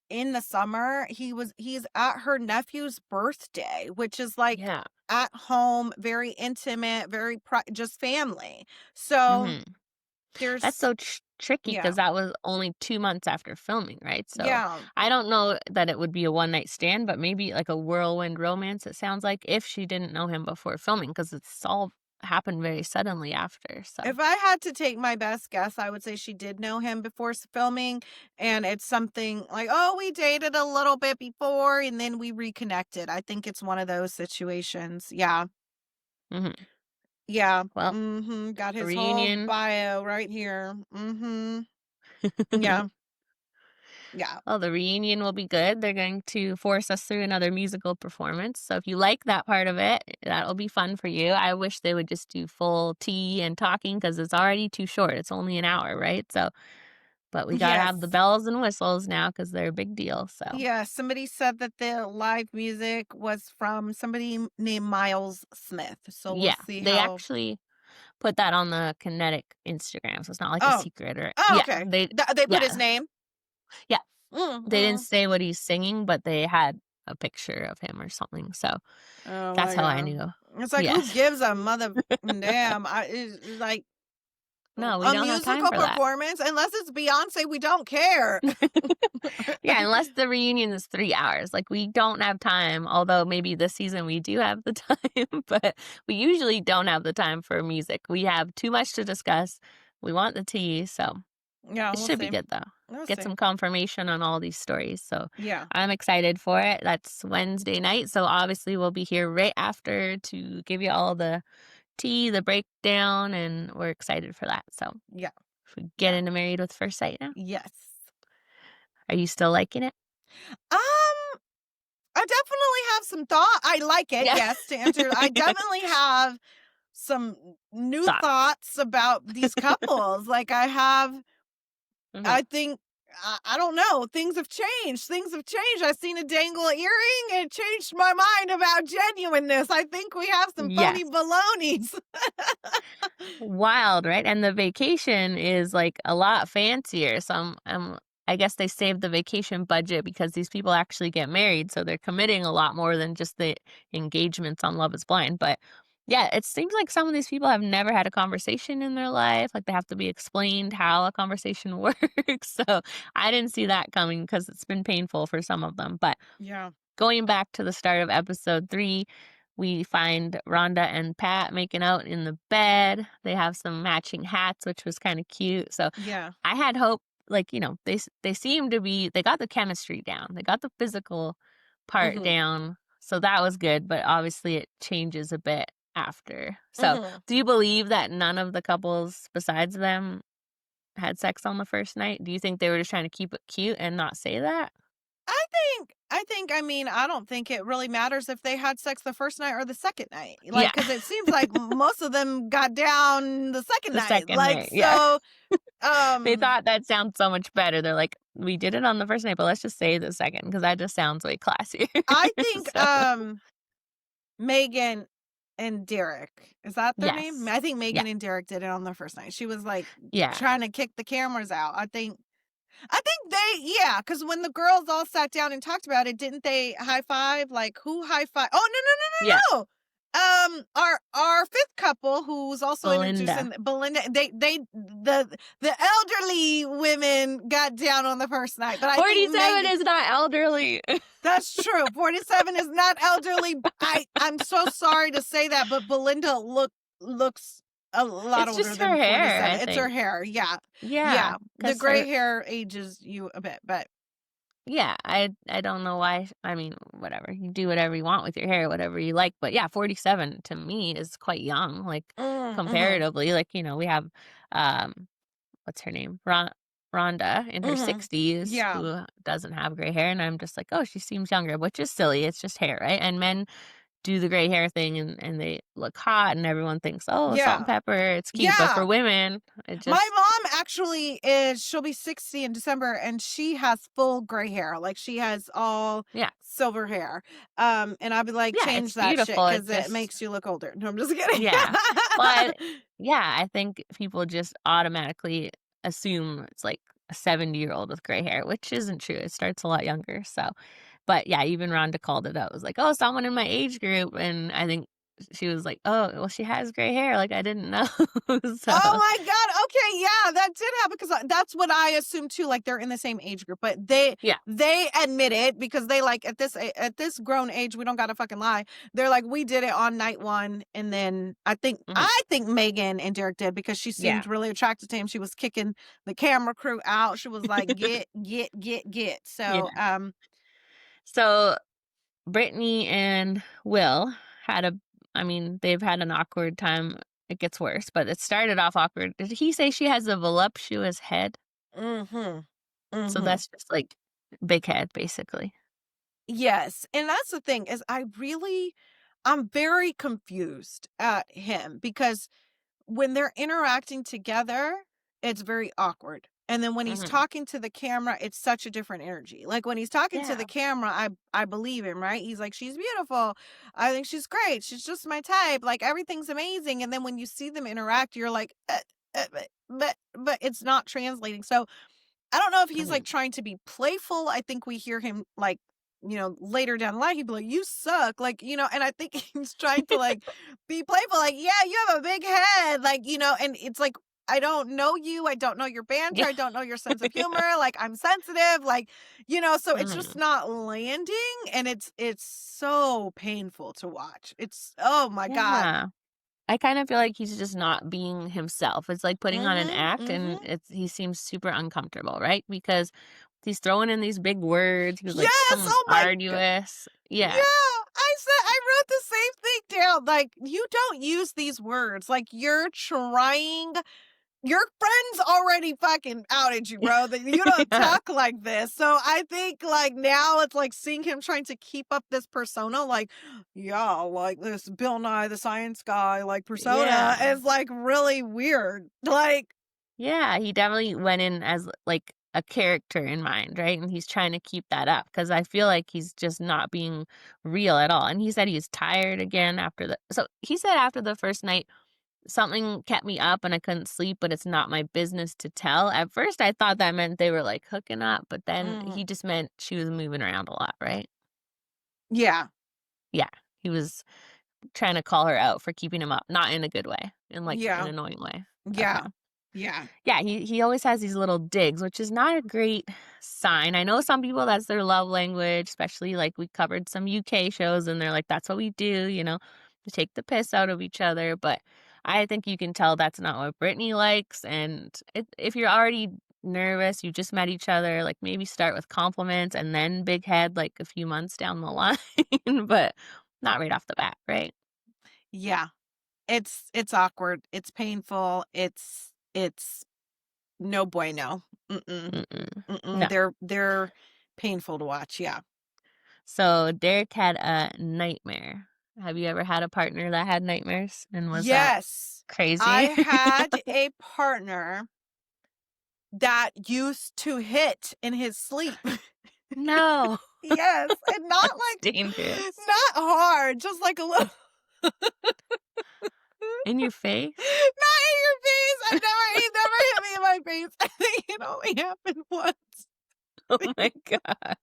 in the summer. He's at her nephew's birthday, which is like Yeah. at home, very intimate, very just family. So Hmm. That's there's so tricky yeah. because that was only 2 months after filming, right? So Yeah. I don't know that it would be a one night stand, but maybe like a whirlwind romance. It sounds like if she didn't know him before filming, because it's all happened very suddenly after. So If I had to take my best guess, I would say she did know him before filming, and it's something like, "Oh, we dated a little bit before, and then we reconnected." I think it's one of those situations. Yeah, hmm. yeah. Well, Got the his whole reunion. bio right here. Yeah, yeah. Well, the reunion will be good. They're going to force us through another musical performance. So if you like that part of it, that'll be fun for you. I wish they would just do full tea and talking because it's already too short. It's only an hour, right? So, but we got to have the Yes. bells and whistles now because they're a big deal. So, Yeah, somebody said that the live music was from somebody named Miles Smith. So we'll yeah, see they how. actually put that on the Kinetic Instagram. So it's not like a Oh, secret or, oh, yeah, okay. They put his yeah, name. yeah. They didn't Mm-mm. say what he's singing, but they had a picture of him or something. So Oh that's my how I god. knew. It's like who Yes. gives a mother damn? It's like No, we a don't have time musical for that. performance unless it's Beyonce, we don't care. Yeah, unless the reunion is 3 hours, like, we don't have time, although maybe this season we do have the time, but we usually don't have the time for music. We have too much to discuss. We want the tea, so Yeah, it we'll should be see. good, though. We'll Get see. some confirmation on all these stories, so Yeah. I'm excited for it. That's Wednesday night, so obviously we'll be here right after to give you all the tea, the breakdown, and we're excited for that, so Yeah. should we get Yeah. into Married with First Sight now? Yes. Are you still liking it? Um, I definitely have some thought. I like it, Yeah. yes, to answer. I definitely have some new Thoughts. thoughts about these couples. Like I have Mhm. I think I don't know. Things have changed. Things have changed. I seen a dangle earring and it changed my mind about genuineness. I think we have some phony Yes. balonies. Wild, right? And the vacation is, like, a lot fancier, so I guess they saved the vacation budget because these people actually get married, so they're committing a lot more than just the engagements on Love is Blind, but Yeah, it seems like some of these people have never had a conversation in their life, like, they have to be explained how a conversation works, so I didn't see that coming because it's been painful for some of them, but Yeah. going back to the start of episode 3, we find Rhonda and Pat making out in the bed. They have some matching hats, which was kinda cute, so Yeah. I had hope, like, they seem to be they got the chemistry down, they got the physical part Mhm. down, so that was good, but obviously it changes a bit after. So, Mhm. do you believe that none of the couples besides them had sex on the first night? Do you think they were just trying to keep it cute and not say that? I mean, I don't think it really matters if they had sex the first night or the second night. Yeah, Like, cause it seems like most of them got down the second the night. second Like, night, yeah. so, They um, thought that sounds so much better. They're like, "We did it on the first night, but let's just say the second because that just sounds way classier." I think, So, Megan and Derek, is that their name? yes. I think Yeah, Megan and Derek did it on the first night. She was like yeah. trying to kick the cameras out. I think yeah, because when the girls all sat down and talked about it, didn't they high five? Like, who high five? Oh, no, no, Yeah, no, no, no. Our fifth couple, who's also introduced Belinda. in Belinda, the elderly women got down on the first night, but I think 47 Megan. is not elderly. That's true. 47 is not elderly. I'm so sorry to say that, but Belinda looks a lot It's older just her than hair, I 47. It's her think. hair. Yeah. Yeah, Yeah. The because gray her hair ages you a bit, but yeah, I don't know why I mean, whatever. You do whatever you want with your hair, whatever you like, but yeah, 47 to me is quite young, like, mhm. comparatively, like, we have, um what's her name? Rhonda in her Mhm. 60s Yeah. who doesn't have gray hair, and I'm just like, "Oh, she seems younger," which is silly, it's just hair, right? And men do the gray hair thing and they look hot and everyone thinks, "Oh, salt and Yeah. pepper, it's cute." But for Yeah. women, it My just mom actually she'll be 60 in December and she has full gray hair. Like she has all yeah. silver hair. And I'd be like, Yeah, it's change that shit beautiful, it because it just makes you look older. No, I'm just kidding. yeah. But, yeah, I think people just automatically assume it's like a 70-year-old with gray hair, which isn't true, it starts a lot younger, so but, yeah, even Rhonda called it out, was like, "Oh, someone in my age group," and I think she was like, "Oh, well, she has gray hair, like, I didn't know." So Oh my god, okay, yeah, that did happen because that's what I assumed too, like, they're in the same age group, but yeah. they admit it because they, like, at this grown age, we don't gotta fucking lie. They're like, "We did it on night 1," and then Mhm. I think Megan and Derek did because she Yeah. seemed really attracted to him. She was kicking the camera crew out. She was like, "Get, get, get, get." So, Yeah. So, Brittany and Will had a I mean, they've had an awkward time. It gets worse, but it started off awkward. Did he say she has a voluptuous head? mhm, So mhm. that's just, like, big head, basically. Yes, and that's the thing is I'm very confused at him because when they're interacting together, it's very awkward. And then when he's Mhm. talking to the camera, it's such a different energy. Like when he's talking to the Yeah. camera, I believe him, right? He's like, "She's beautiful. I think she's great. She's just my type. Like everything's amazing." And then when you see them interact, you're like, but it's not translating. So I don't know if he's, like, Mhm. trying to be playful. I think we hear him, like, later down the line, he'd be like, "You suck," like, and I think he's trying to, like, be playful, like, "Yeah, you have a big head," like, and it's like, "I don't know you, I don't know your banter, Yeah. I don't know your sense of humor, like, I'm sensitive," like, so it's just Mhm. not landing, and it's so painful to watch. It's oh my god. Yeah. I kind of feel like he's just not being himself. It's like putting on an Mhm, act and mhm. he seems super uncomfortable, right? Because he's throwing in these big words. He was like Yes, some oh my god. arduous. Yeah. Yeah, I wrote the same thing down. Like, you don't use these words. Like, your friends already fucking outed you, bro. That you don't Yeah. talk like this. So I think like now it's like seeing him trying to keep up this persona, like, yeah, like this Bill Nye the Science Guy, like persona Yeah. is like really weird. Like, Yeah, he definitely went in as like a character in mind, right? And he's trying to keep that up because I feel like he's just not being real at all. And he said he's tired again after the. So he said after the first night, something kept me up and I couldn't sleep, but it's not my business to tell. At first, I thought that meant they were like hooking up, but then mhm. he just meant she was moving around a lot, right? Yeah. Yeah, he was. trying to call her out for keeping him up, not in a good way, in like an Yeah. annoying way. Okay. Yeah. Yeah. Yeah, he always has these little digs, which is not a great sign. I know some people that's their love language, especially like we covered some UK shows and they're like, that's what we do, to take the piss out of each other. But I think you can tell that's not what Brittany likes. And if you're already nervous, you just met each other, like maybe start with compliments and then big head like a few months down the line, but not right off the bat, right? Yeah. It's awkward. It's painful. It's no bueno. Mm-mm. Mm-mm. Mm-mm. No. They're painful to watch. Yeah. So Derek had a nightmare. Have you ever had a partner that had nightmares? And was that Yes. I crazy? had a partner that used to hit in his sleep. No. Yes, and not That's like dangerous. not hard, just like a little In your face? not in your face. He never hit me in my face. I think it only happened once. Oh my god.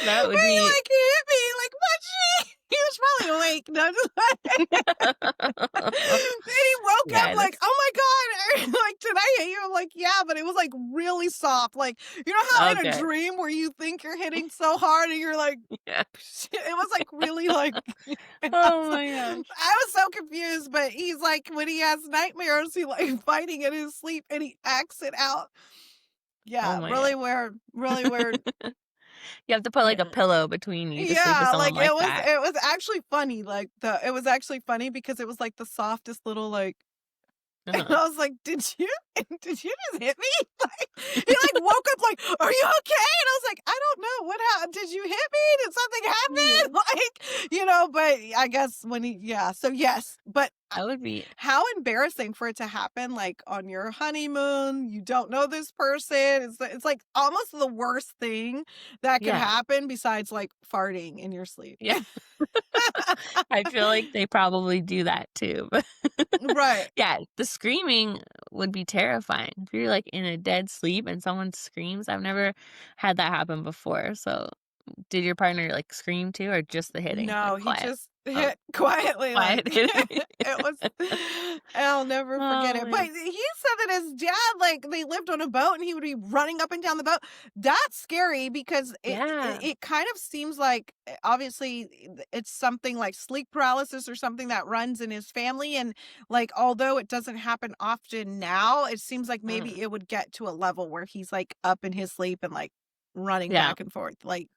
That would Where he be like hit me like punchy. He was probably awake. No, I'm just like and he woke up Yeah, like, that's oh my god, like did I hit you? I'm like, yeah, but it was like really soft. Like you know how in a okay. dream where you think you're hitting so hard and you're like Yeah. it was like really like and Oh my gosh. I was so confused, but he's like when he has nightmares, he like fighting in his sleep and he acts it out. Oh Yeah, my really god. weird. Really weird. You have to put like a Yeah. pillow between you to sleep with Yeah, someone like like that. it was actually funny. Like it was actually funny because it was like the softest little like and Uh-huh. I was like, did you just hit me? Like he like woke up like, are you okay? And I was like, I don't know. What happened? Did you hit me? Did something Yeah. happen? Like, but I guess when yeah. So yes, but That would be how embarrassing for it to happen like on your honeymoon. You don't know this person. It's like almost the worst thing that could yeah. happen besides like farting in your sleep. Yeah. I feel like they probably do that too. But Right. yeah, the screaming would be terrifying. If you're like in a dead sleep and someone screams, I've never had that happen before. So did your partner like scream too or just the hitting? No, Like he quiet? just Oh, hit quietly, like, quiet hitting. it was I'll never forget Oh it, my but god. he said that his dad, like, they lived on a boat and he would be running up and down the boat. That's scary because Yeah. it kind of seems like, obviously, it's something like sleep paralysis or something that runs in his family, and, like, although it doesn't happen often now, it seems like Mm. maybe it would get to a level where he's, like, up in his sleep and, like, running Yeah. back and forth, like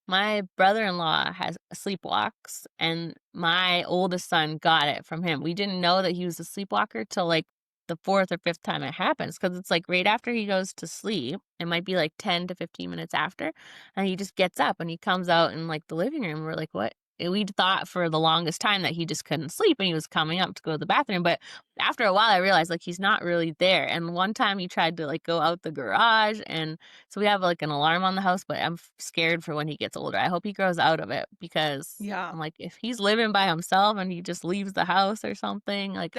My brother-in-law has sleepwalks, and my oldest son got it from him. We didn't know that he was a sleepwalker till, like, the 4th or 5th time it happens, because it's, like, right after he goes to sleep, it might be, like, 10 to 15 minutes after, and he just gets up, and he comes out in, like, the living room. We're like, "What?" And we'd thought for the longest time that he just couldn't sleep, and he was coming up to go to the bathroom, but after a while, I realized, like, he's not really there, and one time he tried to, like, go out the garage, and so we have, like, an alarm on the house, but I'm scared for when he gets older. I hope he grows out of it because yeah. I'm like, if he's living by himself and he just leaves the house or something, like,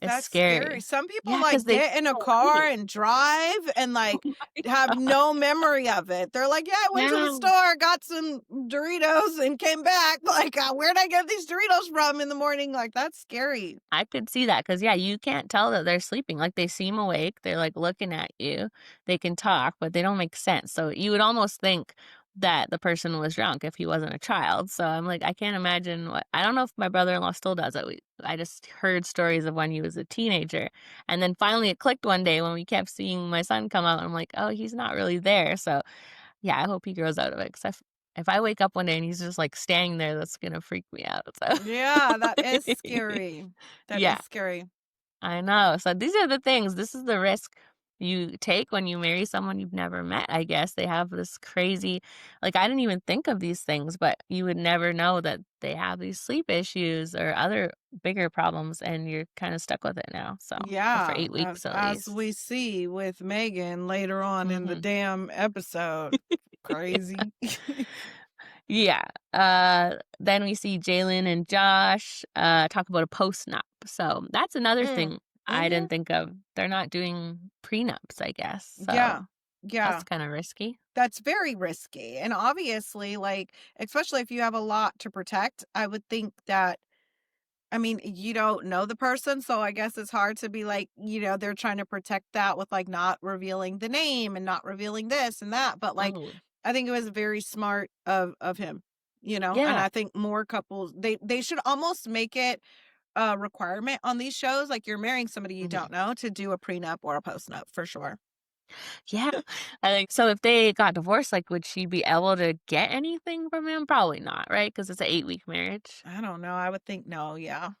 it's That's scary. scary. Some people, Yeah, because like, they get in a go car away. and drive and, Oh like, my have god. no memory of it. They're like, "Yeah, I went to the Yeah. store, got some Doritos, and came back." Like, "Where'd I get these Doritos from in the morning?" Like, that's scary. I could see that because, yeah, you can't tell that they're sleeping. Like, they seem awake. They're, like, looking at you. They can talk, but they don't make sense. So you would almost think that the person was drunk if he wasn't a child. So I'm like, I can't imagine what I don't know if my brother-in-law still does it. I just heard stories of when he was a teenager. And then finally it clicked one day when we kept seeing my son come out, and I'm like, "Oh, he's not really there." So, yeah, I hope he grows out of it 'cause if I wake up one day and he's just, like, standing there, that's gonna freak me out. So Yeah, that is scary. That yeah. is scary. I know. So these are the things. This is the risk you take when you marry someone you've never met, I guess. They have this crazy, like, I didn't even think of these things, but you would never know that they have these sleep issues or other bigger problems, and you're kind of stuck with it now. So, or for Yeah, 8 weeks at as least. we see with Megan later on in the Hmm. damn episode. Crazy. Yeah. Then we see Jalen and Josh talk about a post-nup. So that's another Mm. thing I Mhm. didn't think of. They're not doing prenups, I guess. So Yeah. Yeah. That's kind of risky. That's very risky. And obviously, like, especially if you have a lot to protect, I would think that, I mean, you don't know the person, so I guess it's hard to be like, they're trying to protect that with like not revealing the name and not revealing this and that. But like, Oh, I think it was very smart of him, and yeah. I think more couples they should almost make it a requirement on these shows, like you're marrying somebody you Mhm. don't know, to do a prenup or a postnup for sure. Yeah. I think so if they got divorced, like, would she be able to get anything from him? Probably not, right? Because it's an 8-week marriage. I don't know. I would think no, yeah.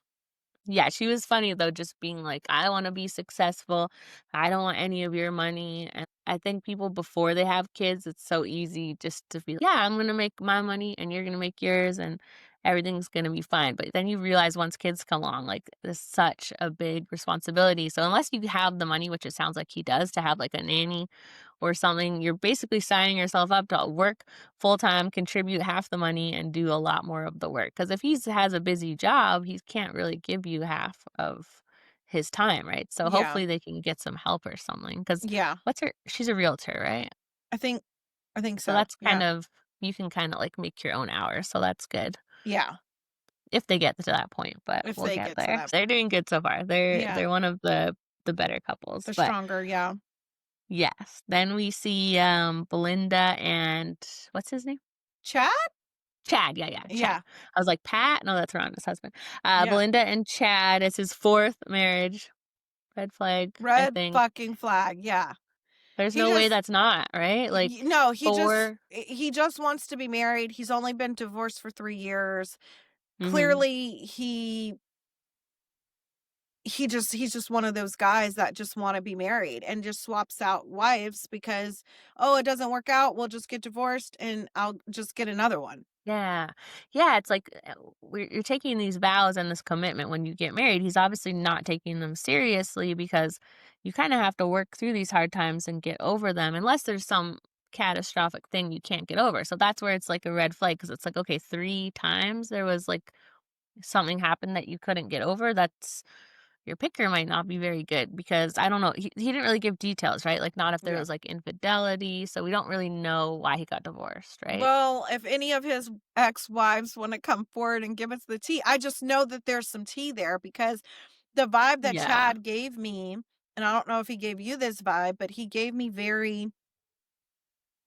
Yeah, she was funny though, just being like, "I wanna be successful. I don't want any of your money." And I think people before they have kids, it's so easy just to be, "Yeah, I'm gonna make my money and you're gonna make yours and everything's gonna be fine." But then you realize once kids come along, like, it's such a big responsibility. So unless you have the money, which it sounds like he does, to have, like, a nanny or something, you're basically signing yourself up to work full time, contribute half the money, and do a lot more of the work. Because if he has a busy job, he can't really give you half of his time, right? So Yeah. hopefully they can get some help or something. Because Yeah. what's her? She's a realtor, right? I think I think So so. that's kind Yeah. of you can kind of like make your own hours. So that's good Yeah. if they get to that point. But If we'll they get get to there. that. They're doing good so far. They're Yeah. they're one of the better couples. The But stronger, yeah. yes, then we see Belinda and what's his name? Chad? Chad, yeah, yeah, Chad. Yeah. I was like, "Pat?" No, that's Rhonda's husband. Yeah. Belinda and Chad, it's his 4th marriage. Red flag, I Red think. fucking flag. Yeah. There's He no way just that's not, right? Like, no, four. he just wants to be married. He's only been divorced for 3 years. Mhm. Clearly he's just one of those guys that just want to be married and just swaps out wives because, oh, it doesn't work out, we'll just get divorced and I'll just get another one. Yeah. Yeah, it's like, you're taking these vows and this commitment when you get married. He's obviously not taking them seriously because you kinda have to work through these hard times and get over them unless there's some catastrophic thing you can't get over. So that's where it's like a red flag because it's like, okay, 3 times there was, like, something happened that you couldn't get over. That's your picker might not be very good because I don't know, he didn't really give details, right? Like, not if there Yeah. was, like, infidelity, so we don't really know why he got divorced, right? Well, if any of his ex-wives want to come forward and give us the tea, I just know that there's some tea there because the vibe that Yeah. Chad gave me, and I don't know if he gave you this vibe, but he gave me very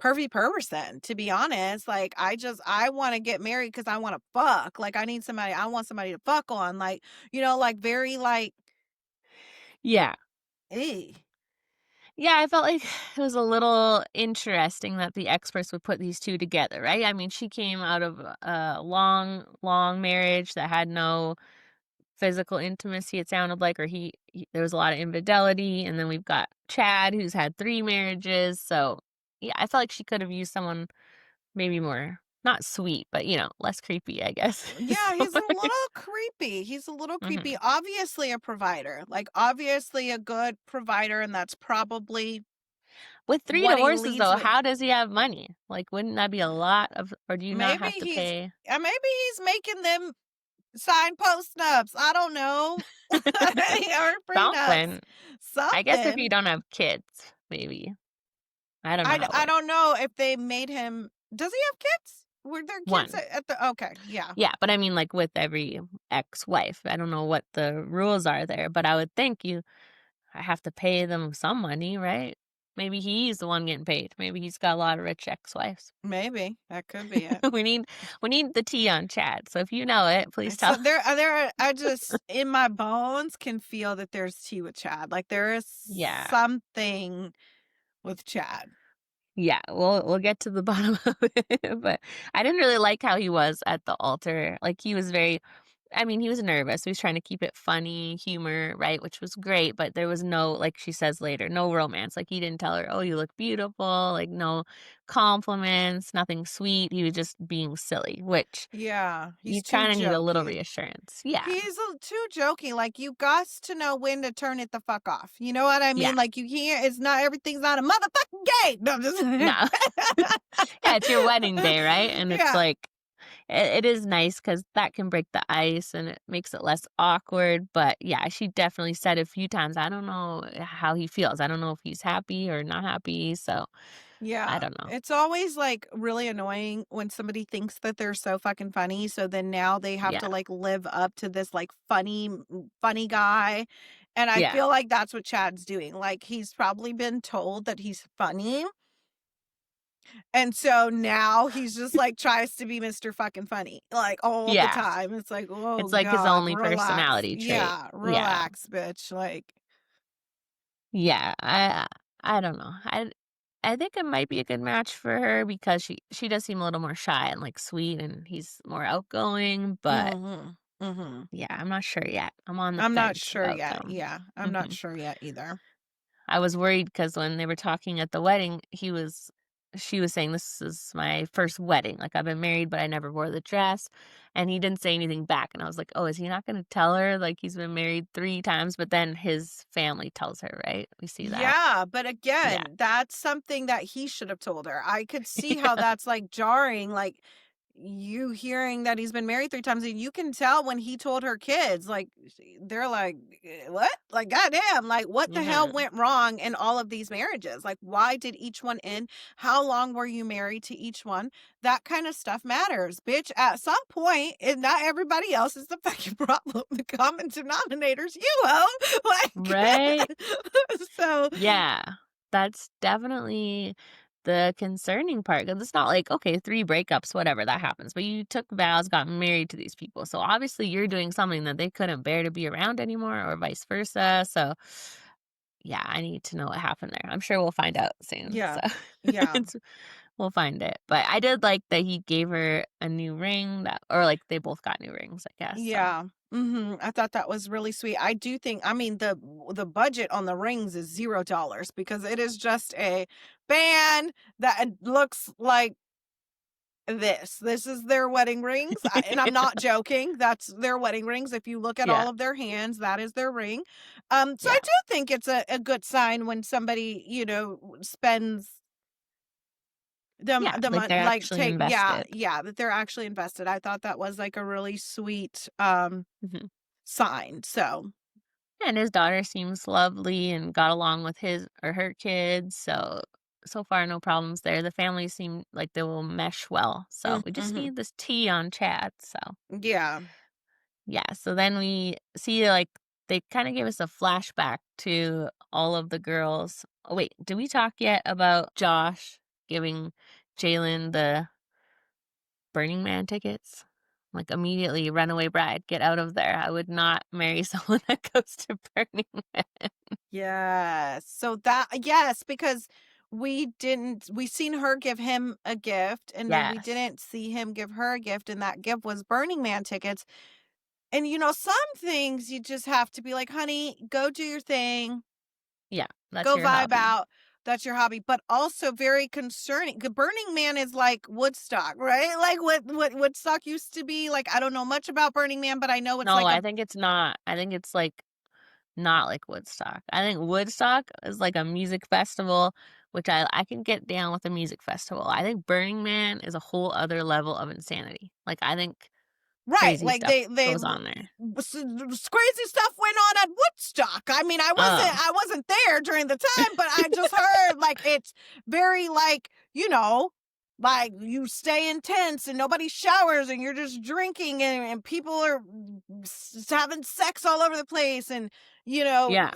pervy person, to be honest. Like, I want to get married because I want to fuck. Like, I want somebody to fuck on. Like, like very like, Yeah. eh. Yeah, I felt like it was a little interesting that the experts would put these 2 together, right? I mean, she came out of a long, long marriage that had no physical intimacy, it sounded like, or he there was a lot of infidelity, and then we've got Chad, who's had 3 marriages, so, yeah, I felt like she could have used someone maybe more not sweet, but, less creepy, I guess, is Yeah, the he's a word. little creepy. He's a little creepy. Mhm. Obviously a provider. Like, obviously a good provider, and that's probably With 3 what he divorces, leads though, with. how does he have money? Like, wouldn't that be a lot of or do you not Maybe have to pay? maybe he's making them sign postnups. I don't know. Or prenups. Something. I guess if you Something. don't have kids, maybe. I don't know how it I works. don't know if they made him. Does he have kids? Were there kids 1. at the okay, yeah. Yeah, but I mean, like, with every ex-wife. I don't know what the rules are there, but I would think you have to pay them some money, right? Maybe he's the one getting paid. Maybe he's got a lot of rich ex-wives. Maybe. That could be it. We need we need the tea on Chad, so if you know it, please So tell. there I just in my bones can feel that there's tea with Chad. Like there is Yeah. something with Chad. Yeah, we'll get to the bottom of it, but I didn't really like how he was at the altar. Like, he was very I mean, he was nervous. He was trying to keep it funny, humor, right, which was great, but there was no, like she says later, no romance. Like, he didn't tell her, "Oh, you look beautiful," like, no compliments, nothing sweet. He was just being silly, which Yeah, you he's too kinda need a little jokey. reassurance. Yeah. He's too jokey. Like you got to know when to turn it the fuck off. You know what I Yeah. mean? Like you can't. It's not everything's not a motherfucking game. No, I'm just No. Yeah, it's your wedding day, right? And it's yeah, like it is nice because that can break the ice and it makes it less awkward. But yeah, she definitely said a few times, I don't know how he feels. I don't know if he's happy or not happy. So I Yeah, don't know. it's always, like, really annoying when somebody thinks that they're so fucking funny, so then now they have Yeah. to, like, live up to this, like, funny guy, and I Yeah. feel like that's what Chad's doing, like, he's probably been told that he's funny, and so now he's just, like, tries to be Mr. fucking funny, like, all the Yeah. time. It's like, "Oh It's like his god, only relax." personality trait. Yeah, Yeah. relax, bitch, like Yeah. I don't know. I think it might be a good match for her because she does seem a little more shy and like sweet and he's more outgoing, but Mhm, mhm. yeah, I'm not sure yet. I'm on the I'm not fence sure about yet, them. yeah, I'm not Mhm. sure yet either. I was worried because when they were talking at the wedding, she was saying, "This is my first wedding. Like, I've been married, but I never wore the dress." And he didn't say anything back. And I was like, "Oh, is he not gonna tell her, like, he's been married 3 times?" But then his family tells her, right? We see that. Yeah, but Yeah. again, that's something that he should have told her. I could see how that's, like, jarring, like, you hearing that he's been married 3 times, and you can tell when he told her kids, like, they're like, What?" Like, "Goddamn, like, what the hell Mhm. went wrong in all of these marriages? Like, why did each one end? How long were you married to each one?" That kinda stuff matters, bitch. At some point, and not everybody else is the fucking problem. The common denominator's you, ho! Right? Like, so Yeah. That's definitely the concerning part. Because it's not like, okay, 3 breakups, whatever, that happens, but you took vows, got married to these people, so obviously you're doing something that they couldn't bear to be around anymore or vice versa, so yeah, I need to know what happened there. I'm sure we'll find out soon, so yeah. Yeah. it's we'll find it, but I did like that he gave her a new ring that or, like, they both got new rings, I guess, so Yeah. Mhm. I thought that was really sweet. I do think I mean, the budget on the rings is $0 because it is just a band that looks like this. This is their wedding rings, and I'm not joking. That's their wedding rings. If you look at Yeah, all of their hands, that is their ring. So I yeah, do think it's a good sign when somebody, spends yeah, the like, mon they're like, actually take yeah, invested. yeah, that they're actually invested. I thought that was, like, a really sweet, Mhm. sign, so And his daughter seems lovely and got along with his or her kids, so so far no problems there. The family seem like they will mesh well. So we just mhm. need this tea on Chad. So Yeah. yeah, so then we see like they kind of gave us a flashback to all of the girls. Oh wait, did we talk yet about Josh giving Jalen the Burning Man tickets? Like immediately runaway bride, get out of there. I would not marry someone that goes to Burning Man. Yes. So that yes, because we seen her give him a gift, and then we Yes. didn't see him give her a gift, and that gift was Burning Man tickets. And, some things you just have to be like, "Honey, go do your thing. Yeah, that's Go your vibe hobby. out. That's your hobby," but also very concerning. The Burning Man is like Woodstock, right? Like what Woodstock used to be. Like I don't know much about Burning Man, but I know it's No, like a I think it's not. I think it's, like, not like Woodstock. I think Woodstock is like a music festival, which I can get down with a music festival. I think Burning Man is a whole other level of insanity. Like, I think right. crazy Like stuff goes on there. crazy stuff went on at Woodstock. I mean, Oh, I wasn't there during the time, but I just heard like it's very like like you stay in tents and nobody showers and you're just drinking and people are having sex all over the place and you know yeah.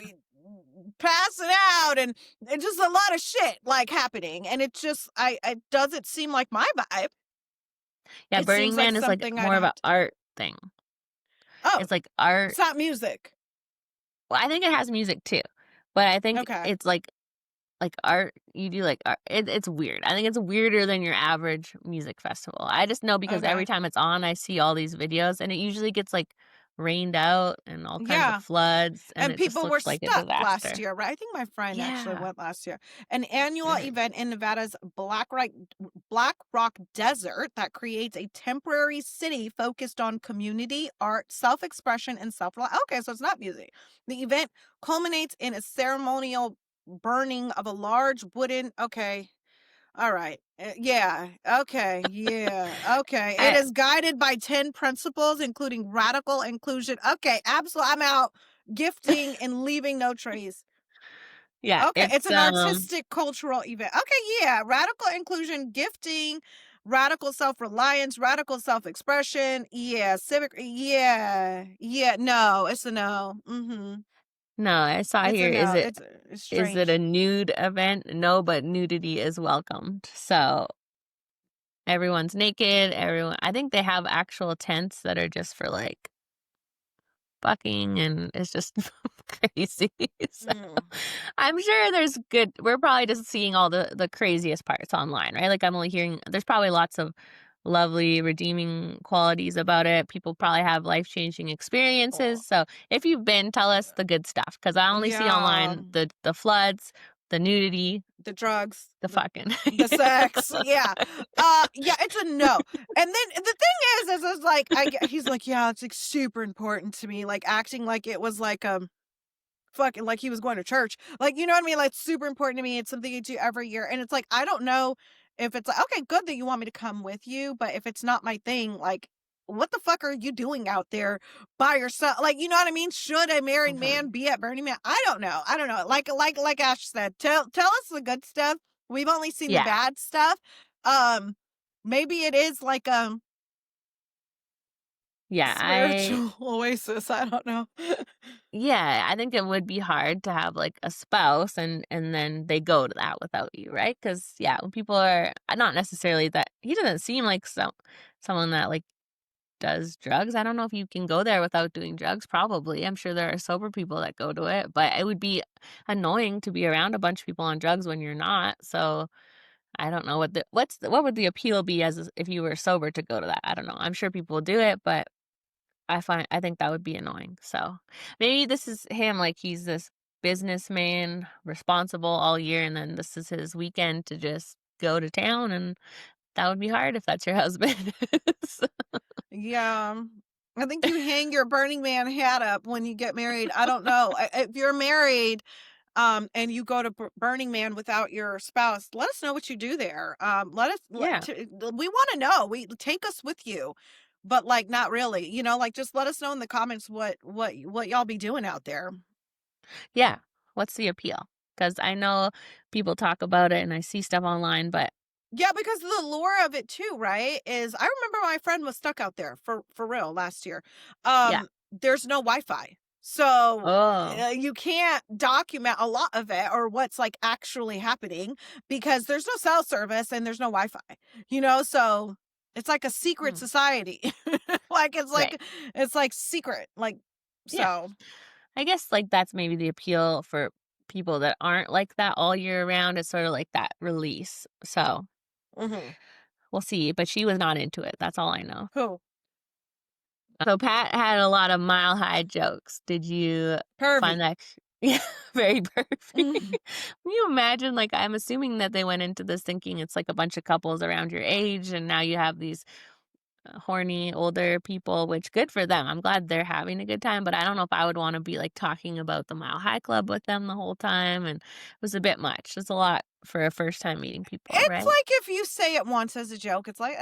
passing out and just a lot of shit like happening and it just I doesn't seem like my vibe. Yeah, It seems Burning like Man is, like, something I'd more of a have to. art thing. Oh, It's like art it's not music. well, I think it has music too, but I think Okay. it's like art you do like art it's weird. I think it's weirder than your average music festival. I just know because every Okay. time it's on, I see all these videos, and it usually gets, like, rained out and all kinds of Yeah. floods, and And it just people were looks like a stuck last disaster. year, right? I think my friend actually Yeah. went last year. An annual Mhm. event in Nevada's Black Rock Desert that creates a temporary city focused on community, art, self-expression, and self-reliance. Okay, so it's not music. The event culminates in a ceremonial burning of a large wooden. Okay. All right. Yeah. Okay. Yeah. Okay. It I is guided by 10 principles, including radical inclusion. Okay. Absolutely. I'm out. Gifting and leaving no trace. yeah, Okay. It's it's an artistic cultural event. Okay. Yeah. Radical inclusion, gifting, radical self reliance, radical self expression. Yeah. Civic. Yeah. Yeah. No. It's a no. no, I saw It's a here, no. It's is it strange. a nude event? No, but nudity is welcomed. So everyone's naked, everyone I think they have actual tents that are just for, like, fucking, and it's just crazy. So, Mm. I'm sure we're probably just seeing all the craziest parts online, right? Like, I'm only hearing there's probably lots of lovely, redeeming qualities about it. People probably have life-changing Oh, experiences. So, if you've been, tell us the good stuff, because I only see yeah. online the floods, the nudity, The drugs, the fucking. the sex, yeah. Yeah, it's a no. And then the thing is it's like he's like, yeah, it's like super important to me, like acting like it was like fucking like he was going to church. Like, you know what I mean? Like super important to me. It's something you do every year. And it's like, I don't know if it's like, okay, good that you want me to come with you, but if it's not my thing, like what the fuck are you doing out there by yourself? Like, you know what I mean? Should a married Mhm. man be at Burning Man? I don't know. I don't know. Like Ash said, tell us the good stuff. We've only seen the Yeah. bad stuff. Um, maybe it is like Yeah, spiritual oasis. I don't know. I think it would be hard to have, like, a spouse and then they go to that without you, right? Because yeah, when people are not necessarily that he doesn't seem like someone that, like, does drugs. I don't know if you can go there without doing drugs, probably. I'm sure there are sober people that go to it, but it would be annoying to be around a bunch of people on drugs when you're not, so I don't know what would the appeal be if you were sober to go to that? I don't know. I'm sure people do it, but I think that would be annoying, so maybe this is him, like, he's this businessman, responsible all year, and then this is his weekend to just go to town, and that would be hard if that's your husband. So Yeah. I think you hang your Burning Man hat up when you get married. I don't know. If you're married, and you go to Burning Man without your spouse, let us know what you do there. yeah. We want to know. We take us with you, but like not really. You know, like just let us know in the comments what y'all be doing out there. Yeah. What's the appeal? Because I know people talk about it and I see stuff online, but Yeah, because the lure of it too, right? Is I remember my friend was stuck out there for real last year. yeah. There's no Wi-Fi. So Oh. you can't document a lot of it or what's like actually happening because there's no cell service and there's no Wi-Fi. You know, so it's like a secret Mm, society. like right. it's like secret. Like Yeah. so. I guess, like, that's maybe the appeal for people that aren't like that all year round. It's sort of like that release. So Mhm. we'll see. But she was not into it. That's all I know. Who? So Pat had a lot of mile high jokes. Did you find Pervy. that? Yeah, very perfect. Mhm. Can you imagine? Like, I'm assuming that they went into this thinking it's like a bunch of couples around your age, and now you have these horny older people, which good for them. I'm glad they're having a good time, but I don't know if I would want to be like talking about the Mile High Club with them the whole time. And it was a bit much. It's a lot for a first time meeting people, It's right? like if you say it once as a joke, it's like,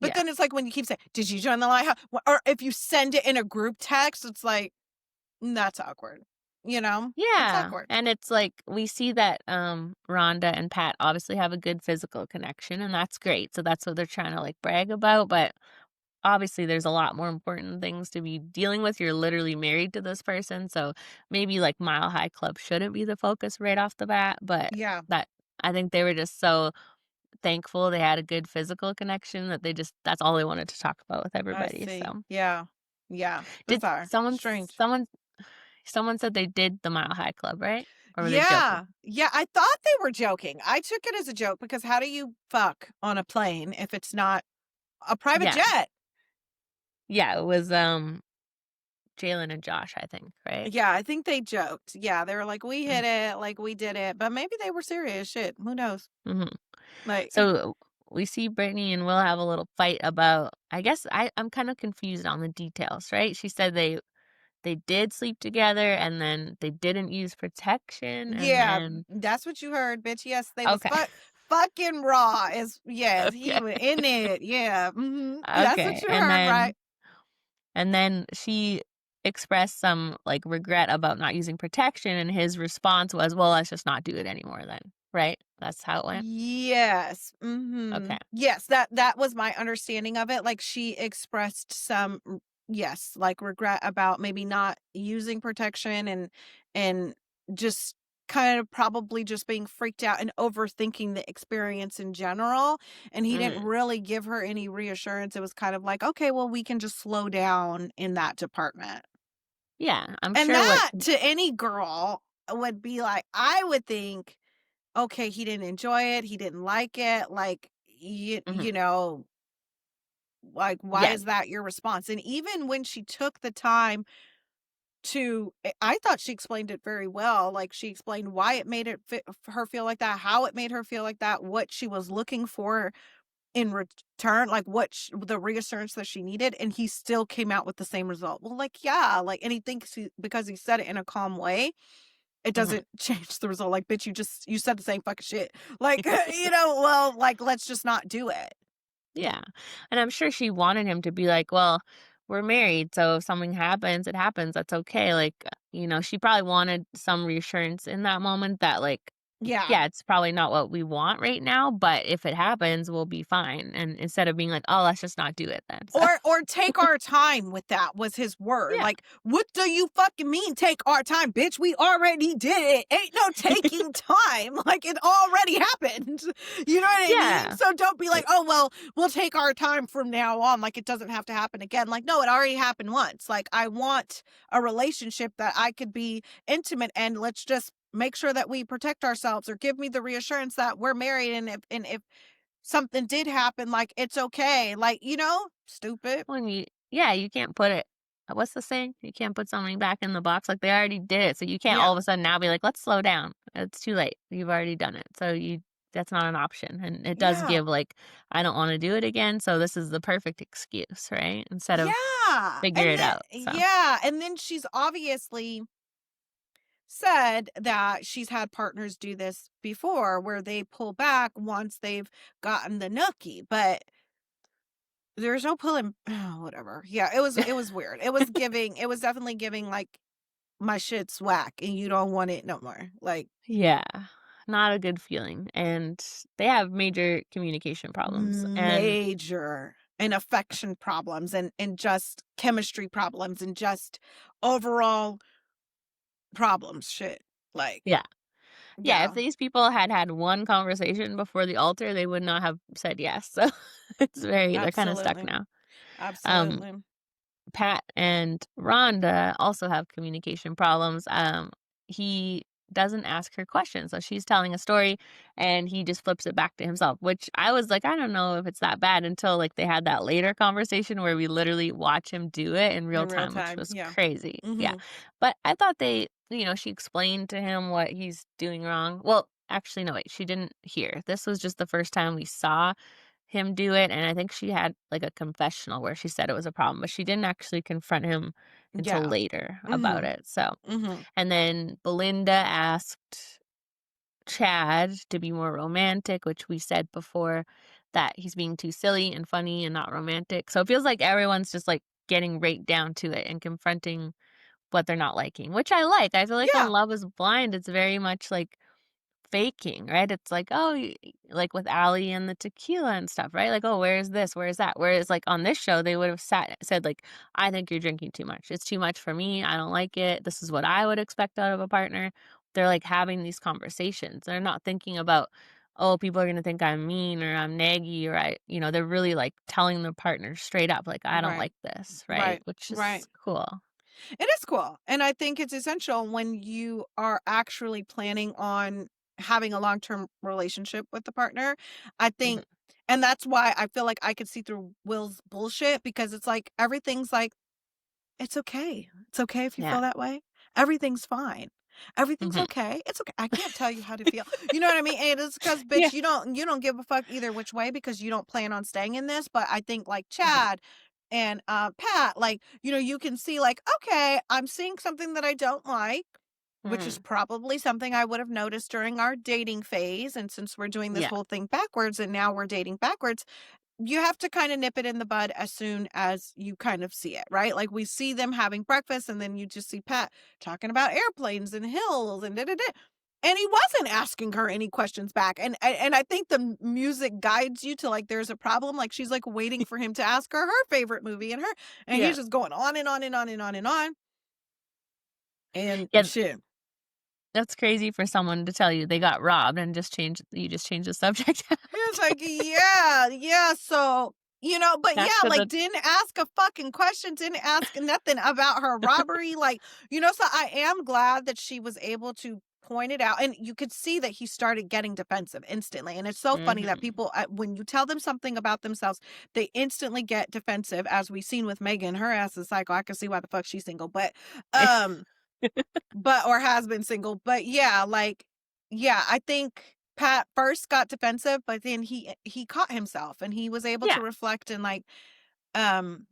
but Yeah. then it's like when you keep saying, "Did you join the lighthouse?" Or if you send it in a group text, it's like that's awkward. You know, it's Yeah. awkward. And it's like we see that Rhonda and Pat obviously have a good physical connection, and that's great. So that's what they're trying to like brag about. But obviously there's a lot more important things to be dealing with. You're literally married to this person. So maybe like Mile High Club shouldn't be the focus right off the bat, but Yeah, that I think they were just so thankful they had a good physical connection that that's all they wanted to talk about with I everybody. see. So Yeah, yeah, did bizarre, strange. someone said they did the Mile High Club, right? Or were they joking? Yeah, yeah. I thought they were joking. I took it as a joke because how do you fuck on a plane if it's not a private Yeah. jet? Yeah, it was Jalen and Josh, I think, right? Yeah, I think they joked. Yeah, they were like, "We Mm, hit it, like we did it," but maybe they were serious. Shit, who knows? mhm. Like, So we see Brittany and Will have a little fight about I guess I'm kind of confused on the details, right? She said they did sleep together and then they didn't use protection and yeah, then that's what you heard, bitch. Yes, they was okay. fucking raw. Is yes, he Okay. was in it. Yeah. That's what Okay. you heard, right? And then she expressed some like regret about not using protection, and his response was, "Well, let's just not do it anymore then." Right? That's how it went? Yes. Okay. Yes, that was my understanding of it. Like she expressed some yes, like regret about maybe not using protection and just kind of probably just being freaked out and overthinking the experience in general. And he didn't Mhm. really give her any reassurance. It was kind of like, okay, well, we can just slow down in that department. Yeah, I'm And sure what that to any girl would be like, I would think, okay, he didn't enjoy it, he didn't like it, like, Mhm. like, why Yeah. is that your response? And even when she took the time to I thought she explained it very well, like, she explained why it made it her feel like that, how it made her feel like that, what she was looking for in return, like, the reassurance that she needed, and he still came out with the same result. Well, like, yeah, like, and he thinks because he said it in a calm way, it Mhm. doesn't change the result. Like, bitch, you said the same fucking shit. Like, well, like, let's just not do it. Yeah. And I'm sure she wanted him to be like, "Well, we're married, so if something happens, it happens. That's okay." Like, she probably wanted some reassurance in that moment that, like, Yeah. yeah, it's probably not what we want right now, but if it happens, we'll be fine. And instead of being like, "Oh, let's just not do it then." So, Or take our time with that was his word. yeah. Like, what do you fucking mean take our time, bitch? We already did it. Ain't no taking time. Like it already happened. You know what I mean? Yeah. So don't be like, Like, oh well, we'll take our time from now on. Like it doesn't have to happen again. Like, no, it already happened once. Like I want a relationship that I could be intimate and let's just make sure that we protect ourselves or give me the reassurance that we're married and if something did happen, like, it's okay, like, stupid. when you can't put it, what's the saying? You can't put something back in the box. Like, they already did it. So you can't Yeah. all of a sudden now be like, let's slow down. It's too late. You've already done it. So that's not an option. And it does Yeah. give like, I don't want to do it again. So this is the perfect excuse, right? Instead of Yeah, figure and it then out. So yeah, and then she's obviously said that she's had partners do this before where they pull back once they've gotten the nookie, but there's no pulling whatever. Yeah, it was weird. It was definitely giving, like, my shit's whack and you don't want it no more, like yeah, not a good feeling. And they have major communication problems. And major and affection problems and just chemistry problems and just overall problems shit like yeah. Yeah, if yeah, these people had had one conversation before the altar, they would not have said yes. So they're kind of stuck absolutely, now. Um, absolutely, Pat and Rhonda also have communication problems. He doesn't ask her questions. So she's telling a story and he just flips it back to himself, which I was like, I don't know if it's that bad until like they had that later conversation where we literally watch him do it in real in real time, which time, was yeah, crazy. Yeah. mhm, But I thought she explained to him what he's doing wrong. Well, actually, no, wait, she didn't hear. This was just the first time we saw him do it, and I think she had, like, a confessional where she said it was a problem, but she didn't actually confront him until yeah, later about mhm, it, so mhm, and then Belinda asked Chad to be more romantic, which we said before that he's being too silly and funny and not romantic, so it feels like everyone's just, like, getting right down to it and confronting what they're not liking, which I like. I feel like on yeah, Love Is Blind, it's very much, like, faking, right? It's like, oh, like with Allie and the tequila and stuff, right? Like, oh, where's this? Where's that? Whereas, like on this show, they would have said, like, I think you're drinking too much. It's too much for me. I don't like it. This is what I would expect out of a partner. They're like having these conversations. They're not thinking about, oh, people are gonna think I'm mean or I'm naggy or they're really like telling their partner straight up, like, I don't right, like this, right? right, Which right. is cool. It is cool, and I think it's essential when you are actually planning on having a long-term relationship with the partner. I think Hmm. and that's why I feel like I could see through Will's bullshit because it's like everything's like, "It's okay. It's okay if you Yeah. feel that way. Everything's fine. Everything's Hmm. okay. It's okay. I can't tell you how to feel." You know what I mean? And it's because, Yeah. bitch, you don't give a fuck either which way because you don't plan on staying in this. But I think like Hmm. Chad and Pat, like, you can see like, okay, I'm seeing something that I don't like. which is Mm. probably something I would have noticed during our dating phase. And since we're doing this Yeah. whole thing backwards and now we're dating backwards, you have to kind of nip it in the bud as soon as you kind of see it, right? Like we see them having breakfast and then you just see Pat talking about airplanes and hills and da da da. And he wasn't asking her any questions back. And I think the music guides you to like there's a problem. Like she's like waiting for him to ask her her favorite movie and Yeah. he's just going on and on and on and on and on. And Yeah, shit. that's crazy for someone to tell you they got robbed and you just change the subject. He was like, yeah. So, but Back yeah, to like the didn't ask a fucking question, didn't ask nothing about her robbery. Like, so I am glad that she was able to point it out. And you could see that he started getting defensive instantly. And it's so funny that Mhm. people, when you tell them something about themselves, they instantly get defensive, as we've seen with Megan. Her ass is psycho. I can see why the fuck she's single. Or has been single. But yeah, like, yeah, I think Pat first got defensive, but then he caught himself and he was able to Yeah. reflect and like, um,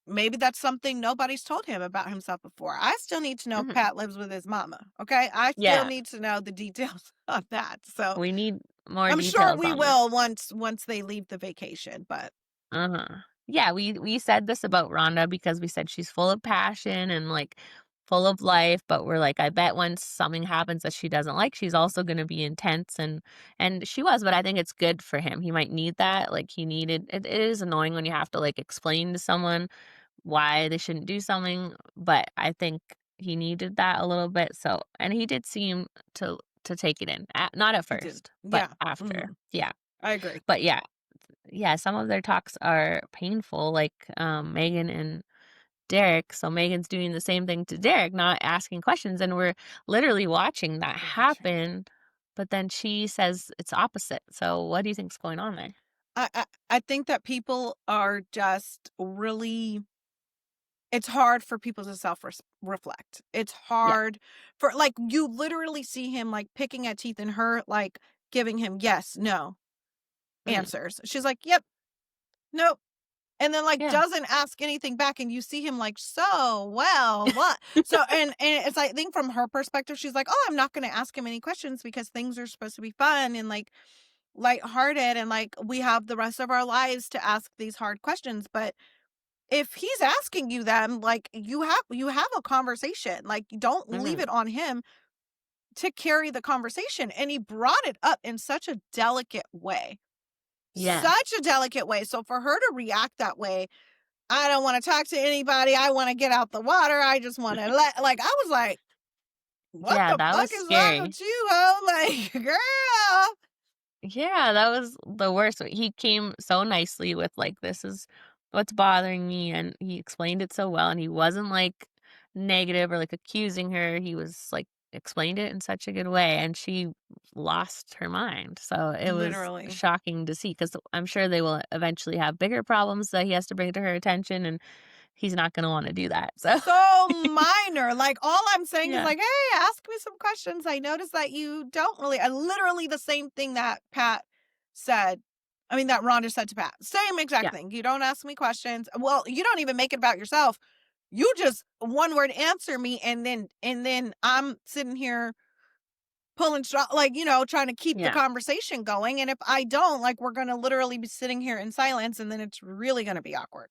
maybe that's something nobody's told him about himself before. I still need to know if Mhm. Pat lives with his mama. Okay. I still Yeah. need to know the details on that. So We need more I'm sure details we on that. will once they leave the vacation, but Uh-huh. Yeah, we said this about Rhonda because we said she's full of passion and like full of life, but we're like, I bet once something happens that she doesn't like, she's also gonna be intense and she was, but I think it's good for him. He might need that. Like it is annoying when you have to like explain to someone why they shouldn't do something, but I think he needed that a little bit. So and he did seem to take it in. Not at he did. first, but Yeah. after. Mhm. Yeah. I agree. But yeah, some of their talks are painful, like Megan and Derek. So Megan's doing the same thing to Derek, not asking questions, and we're literally watching that Watching. happen. But then she says it's opposite. So what do you think's going on there? I think that people are just really it's hard for people to self reflect. It's Yeah. hard for like you literally see him like picking at teeth and her like giving him yes, no Hmm. answers. She's like, "Yep, nope." And then like Yeah. doesn't ask anything back and you see him like, "So, well, what?" So and it's I think from her perspective she's like, "Oh, I'm not going to ask him any questions because things are supposed to be fun and like lighthearted and like we have the rest of our lives to ask these hard questions." But if he's asking you them, like you have a conversation. Like don't leave Hmm. it on him to carry the conversation. And he brought it up in such a delicate way. Yeah. Such a delicate way. So for her to react that way, I don't want to talk to anybody. I want to get out the water. I just want to like I was like, what Yeah, the that fuck was is wrong scary. with you, ho? Like, girl. Yeah, that was the worst. He came so nicely with like, this is what's bothering me, and he explained it so well, and he wasn't like negative or like accusing her. He was like explained it in such a good way, and she lost her mind. So it was Literally. shocking to see because I'm sure they will eventually have bigger problems that he has to bring to her attention, and he's not going to want to do that. So So minor. Like all I'm saying is yeah, like, hey, ask me some questions. I noticed that you don't really literally the same thing that Pat said. I mean that Rhonda said to Pat. Same exact yeah, thing. You don't ask me questions. Well, you don't even make it about yourself. You just one word answer me and then I'm sitting here pulling straw like, trying to keep the yeah. conversation going. And if I don't, like we're gonna literally be sitting here in silence and then it's really gonna be awkward.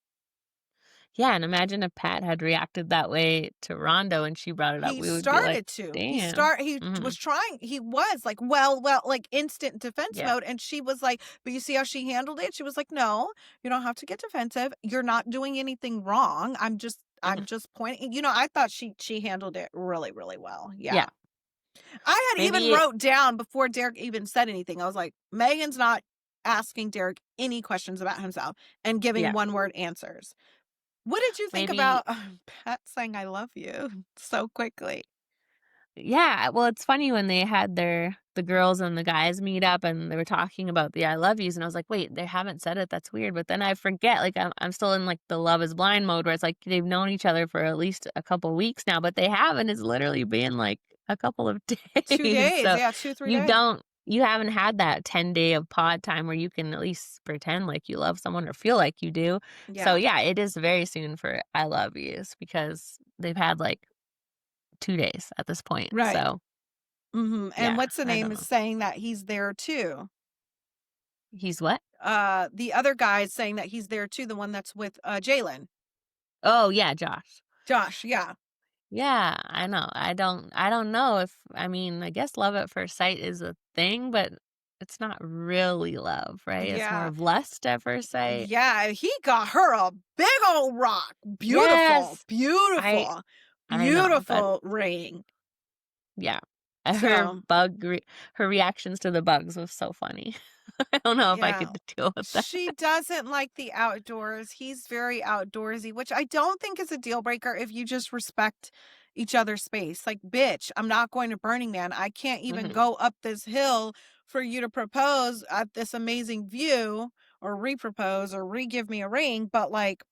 Yeah, and imagine if Pat had reacted that way to Rondo and she brought it up. He We would be like, started to. "Damn." He Mhm. was trying. He was like, well, like instant defense Yeah. mode. And she was like, but you see how she handled it? She was like, no, you don't have to get defensive. You're not doing anything wrong. I'm Mhm. just pointing. I thought she handled it really, really well. Yeah. Yeah. I had even Maybe wrote down before Derek even said anything. I was like, Megan's not asking Derek any questions about himself and giving yeah. one word answers. What did you think Maybe about Pat saying I love you so quickly? yeah, well, it's funny when they had the girls and the guys meet up and they were talking about the I love yous and I was like, "Wait, they haven't said it. That's weird." But then I forget like I'm still in like the love is blind mode where it's like they've known each other for at least a couple weeks now, but they haven't. It's literally been like a couple of 2 days. days, So yeah, 2, 3 days. you haven't had that 10-day of pod time where you can at least pretend like you love someone or feel like you do. So Yeah. yeah, it is very soon for I love yous because they've had like 2 days at this point. Right. So, And yeah, what's the I name don't is know. saying that he's there too. He's what? The other guy is saying that he's there too, the one that's with Jalen. Oh, yeah, Josh. Josh, yeah. Yeah, I know. I don't know if I mean, I guess love at first sight is a thing, but it's not really love, right? It's more Yeah. of lust at first sight. Yeah, he got her a big old rock. Beautiful, Yes. I beautiful, I know. That beautiful ring. yeah. Her So, her reactions to the bugs was so funny. I don't know if I yeah. could deal with that. She doesn't like the outdoors. He's very outdoorsy, which I don't think is a deal breaker if you just respect each other's space. Like, bitch, I'm not going to Burning Man. I can't even Mhm. go up this hill for you to propose at this amazing view or re-propose or re-give me a ring. But like,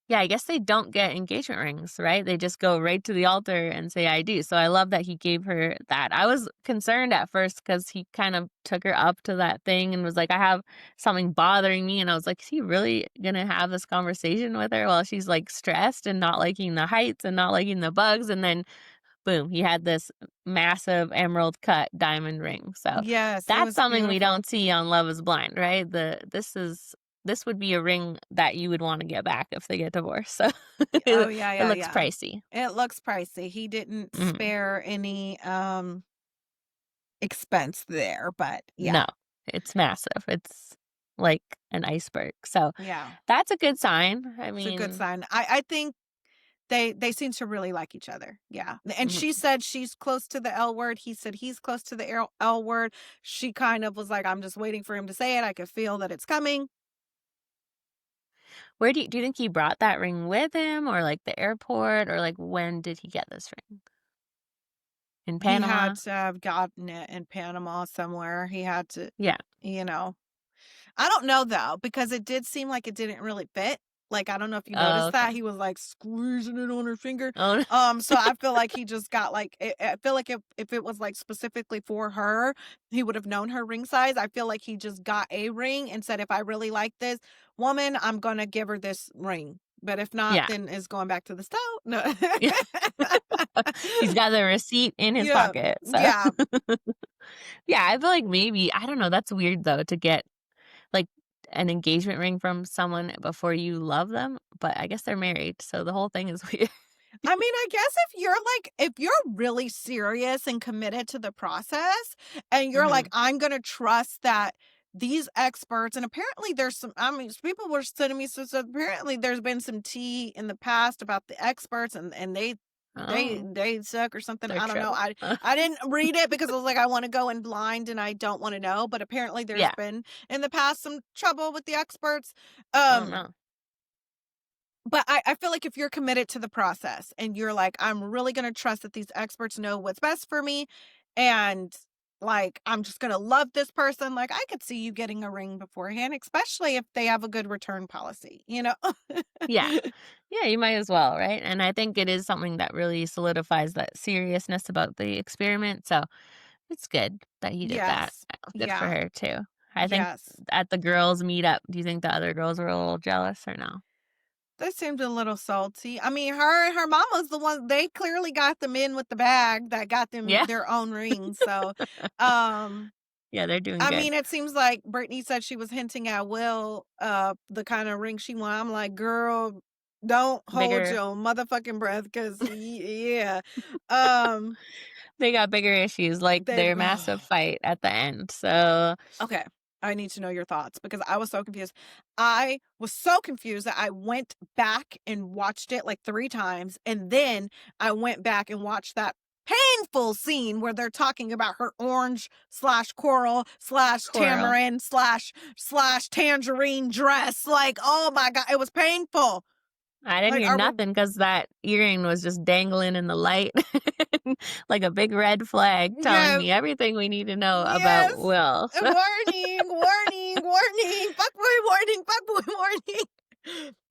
Yeah, I guess they don't get engagement rings, right? They just go right to the altar and say, I do. So I love that he gave her that. I was concerned at first because he kind of took her up to that thing and was like, I have something bothering me. And I was like, is he really going to have this conversation with her while she's like stressed and not liking the heights and not liking the bugs? And then boom, he had this massive emerald cut diamond ring. So yes, it that's was something we beautiful. don't see on Love is Blind, right? This would be a ring that you would want to get back if they get divorced. So Oh it, yeah, it yeah, looks yeah. pricey. It looks pricey. He didn't Mhm. spare any expense there, but yeah. No, it's massive. It's like an iceberg. So Yeah. that's a good sign. I It's a good mean, sign. I think they seem to really like each other. Yeah. And she mhm. said she's close to the L word. He said he's close to the L word. She kind of was like, I'm just waiting for him to say it. I could feel that it's coming. Where do you think he brought that ring with him, or like the airport, or like when did he get this ring in He had Panama? to have gotten it in Panama somewhere. He had to, Yeah. you know. I don't know though, because it did seem like it didn't really fit. Like, I don't know if you Oh, noticed that okay. he was like squeezing it on her finger. Oh, So I feel like he just got like, I feel like if it was like specifically for her, he would have known her ring size. I feel like he just got a ring and said, if I really like this woman, I'm going to give her this ring. But if not, yeah. then it's going back to the stove. No. Yeah. He's got the receipt in his Yeah. pocket. So, Yeah. yeah, I feel like maybe, I don't know, that's weird though to get like an engagement ring from someone before you love them, but I guess they're married. So the whole thing is weird. I mean, I guess if you're really serious and committed to the process and you're like, Mhm. I'm going to trust that these experts, and apparently there's some, I mean, people were sending me some stuff. Apparently there's been some tea in the past about the experts and Oh, they suck or something. they're I don't know. trouble. I didn't read it because I was like, I want to go in blind and I don't want to know. But apparently there's Yeah. been in the past some trouble with the experts. Oh Um, no. but I feel like if you're committed to the process and you're like, I'm really going to trust that these experts know what's best for me. And like, I'm just going to love this person. Like, I could see you getting a ring beforehand, especially if they have a good return policy, you know? Yeah. Yeah, you might as well, right? And I think it is something that really solidifies that seriousness about the experiment. So it's good that he did that. Yes. Good for Yeah. her too. I think Yes. at the girls' meetup, do you think the other girls were a little jealous or no? They seemed a little salty. I mean, her and her mama's the one, they clearly got them in with the bag that got them Yeah. their own rings. So, um, Yeah, they're doing I good. mean, it seems like Brittany said she was hinting at Will, the kind of ring she want. I'm like, girl, don't hold Bigger your motherfucking breath, cause yeah, um, they got bigger issues like they've. their massive fight at the end. So, Okay, I need to know your thoughts because I was so confused. I was so confused that I went back and watched it like 3 times, and then I went back and watched that painful scene where they're talking about her orange slash coral slash Coral. tamarind slash tangerine dress. Like, oh my God, it was painful. I didn't Like, hear are we? nothing because that earring was just dangling in the light like a big red flag telling Yes, me everything we need to know about yes. Will. So, Warning, warning, warning, fuckboy warning, fuckboy warning.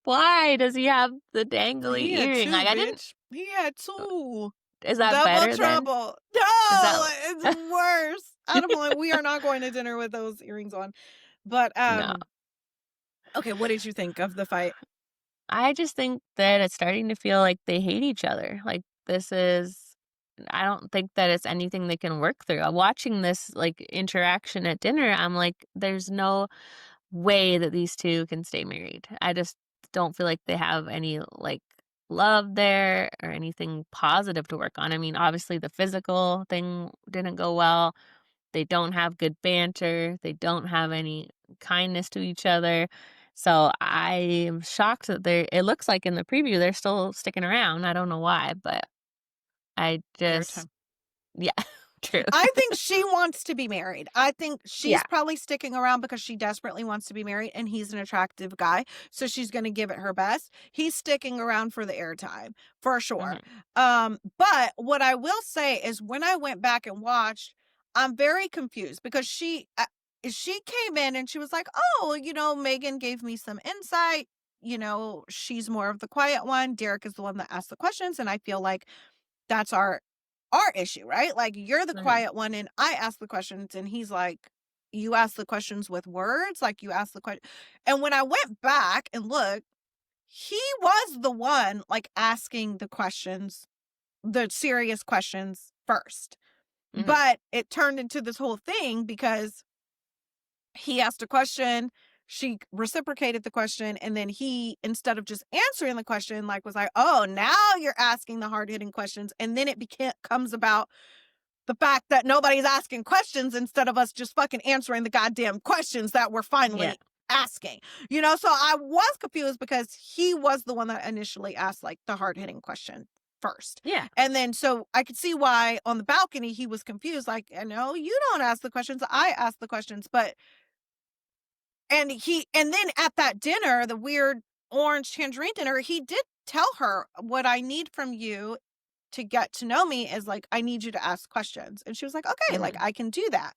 why does he have the dangly He had earring? two, Like, I didn't. bitch. He had two. Is that Double better than? trouble. Is that. No, it's worse. I don't want. We are not going to dinner with those earrings on. But No. okay. What did you think of the fight? I just think that it's starting to feel like they hate each other. Like, I don't think that it's anything they can work through. Watching this like interaction at dinner, I'm like, there's no way that these two can stay married. I just don't feel like they have any like love there or anything positive to work on. I mean, obviously the physical thing didn't go well. They don't have good banter. They don't have any kindness to each other. So I am shocked that it looks like in the preview they're still sticking around. I don't know why, but I just, Airtime. yeah, true. I think she wants to be married. I think she's Yeah. probably sticking around because she desperately wants to be married and he's an attractive guy. So she's going to give it her best. He's sticking around for the airtime for sure. Hmm. But what I will say is when I went back and watched, I'm very confused because she came in and she was like, oh, Megan gave me some insight. She's more of the quiet one. Derek is the one that asked the questions. And I feel like that's our issue, right? Like you're the Hmm. quiet one and I ask the questions and he's like, you ask the questions with words, like you ask the question. And when I went back and looked, he was the one like asking the questions, the serious questions first. Hmm. But it turned into this whole thing because he asked a question, she reciprocated the question, and then he, instead of just answering the question, like was like, oh, now you're asking the hard-hitting questions. And then it comes about the fact that nobody's asking questions instead of us just fucking answering the goddamn questions that we're Yeah. finally asking. So I was confused because he was the one that initially asked like the hard-hitting question first. Yeah. And then so I could see why on the balcony he was confused, like, no, you don't ask the questions, I ask the questions. But and then at that dinner, the weird orange tangerine dinner, he did tell her, what I need from you to get to know me is like, I need you to ask questions. And she was like, okay, like Hmm. I can do that.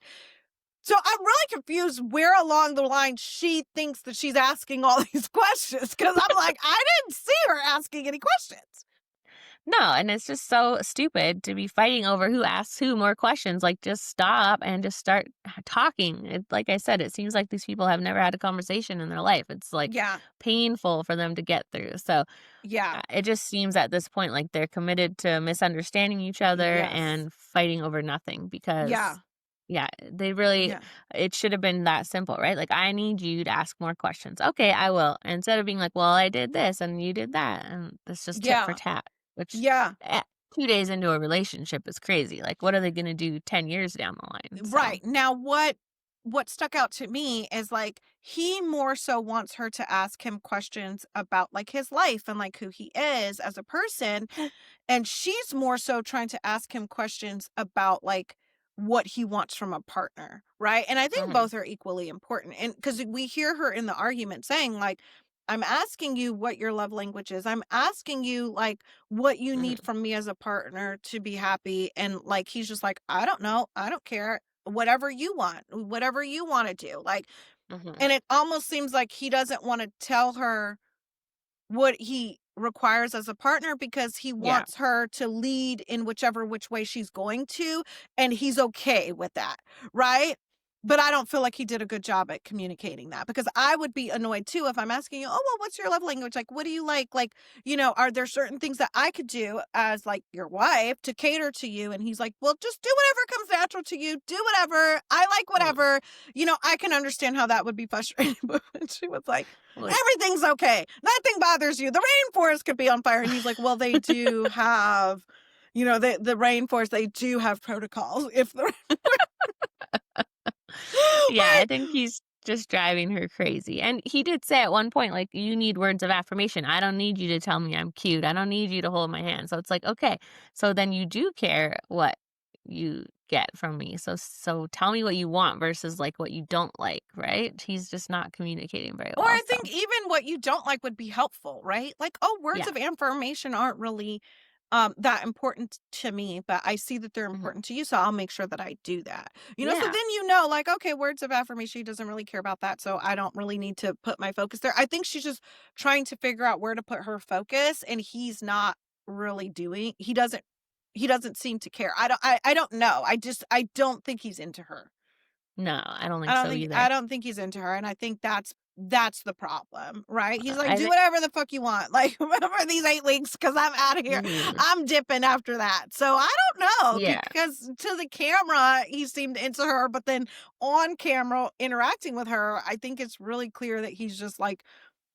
So I'm really confused where along the line she thinks that she's asking all these questions. Cause I'm like, I didn't see her asking any questions. No, and it's just so stupid to be fighting over who asks who more questions. Like, just stop and just start talking. Like I said, it seems like these people have never had a conversation in their life. It's like Yeah. painful for them to get through. So Yeah. it just seems at this point like they're committed to misunderstanding each other Yes. and fighting over nothing Yeah. because, yeah, they really, Yeah. it should have been that simple, right? Like, I need you to ask more questions. Okay, I will. Instead of being like, well, I did this and you did that. And it's just tit for Yeah. tat, which Yeah. 2 days into a relationship is crazy. Like, what are they going to do 10 years down the line? So, Right. Now what stuck out to me is like he more so wants her to ask him questions about like his life and like who he is as a person, and she's more so trying to ask him questions about like what he wants from a partner, right? And I think mhm, both are equally important. And cuz we hear her in the argument saying like, I'm asking you what your love language is. I'm asking you like what you need mhm, from me as a partner to be happy. And like he's just like, I don't know. I don't care. Whatever you want to do. Like, mhm. and it almost seems like he doesn't want to tell her what he requires as a partner because he Yeah. wants her to lead in which way she's going to, and he's okay with that, right? But I don't feel like he did a good job at communicating that because I would be annoyed too if I'm asking you, oh, well, what's your love language? Like, what do you like? Like, are there certain things that I could do as like your wife to cater to you? And he's like, well, just do whatever comes natural to you. Do whatever. I like Mm. whatever. I can understand how that would be frustrating. But when she was like, Well, everything's okay. Nothing bothers you. The rainforest could be on fire. And he's like, well, they do have, the rainforest, they do have protocols. If the yeah, I think he's just driving her crazy. And he did say at one point, like, you need words of affirmation. I don't need you to tell me I'm cute. I don't need you to hold my hand. So it's like, okay, so then you do care what you get from me. So tell me what you want versus like what you don't like, right? He's just not communicating very Or well. I So think even what you don't like would be helpful, right? Like, oh, words yeah. of affirmation aren't really that important to me, but I see that they're Hmm. important to you, so I'll make sure that I do that. So Yeah. then like, okay, words of affirmation, he doesn't really care about that, so I don't really need to put my focus there. I think she's just trying to figure out where to put her focus, and he's not really doing. He doesn't seem to care. I don't know. I don't think he's into her. No, I don't I think don't so think either. I don't think he's into her, and I think that's that's the problem, right? He's like, I do think. whatever the fuck you want. Like, for these 8 weeks, because I'm out of here. Mhm. I'm dipping after that. So I don't know, Yeah. because to the camera, he seemed into her, but then on camera interacting with her, I think it's really clear that he's just like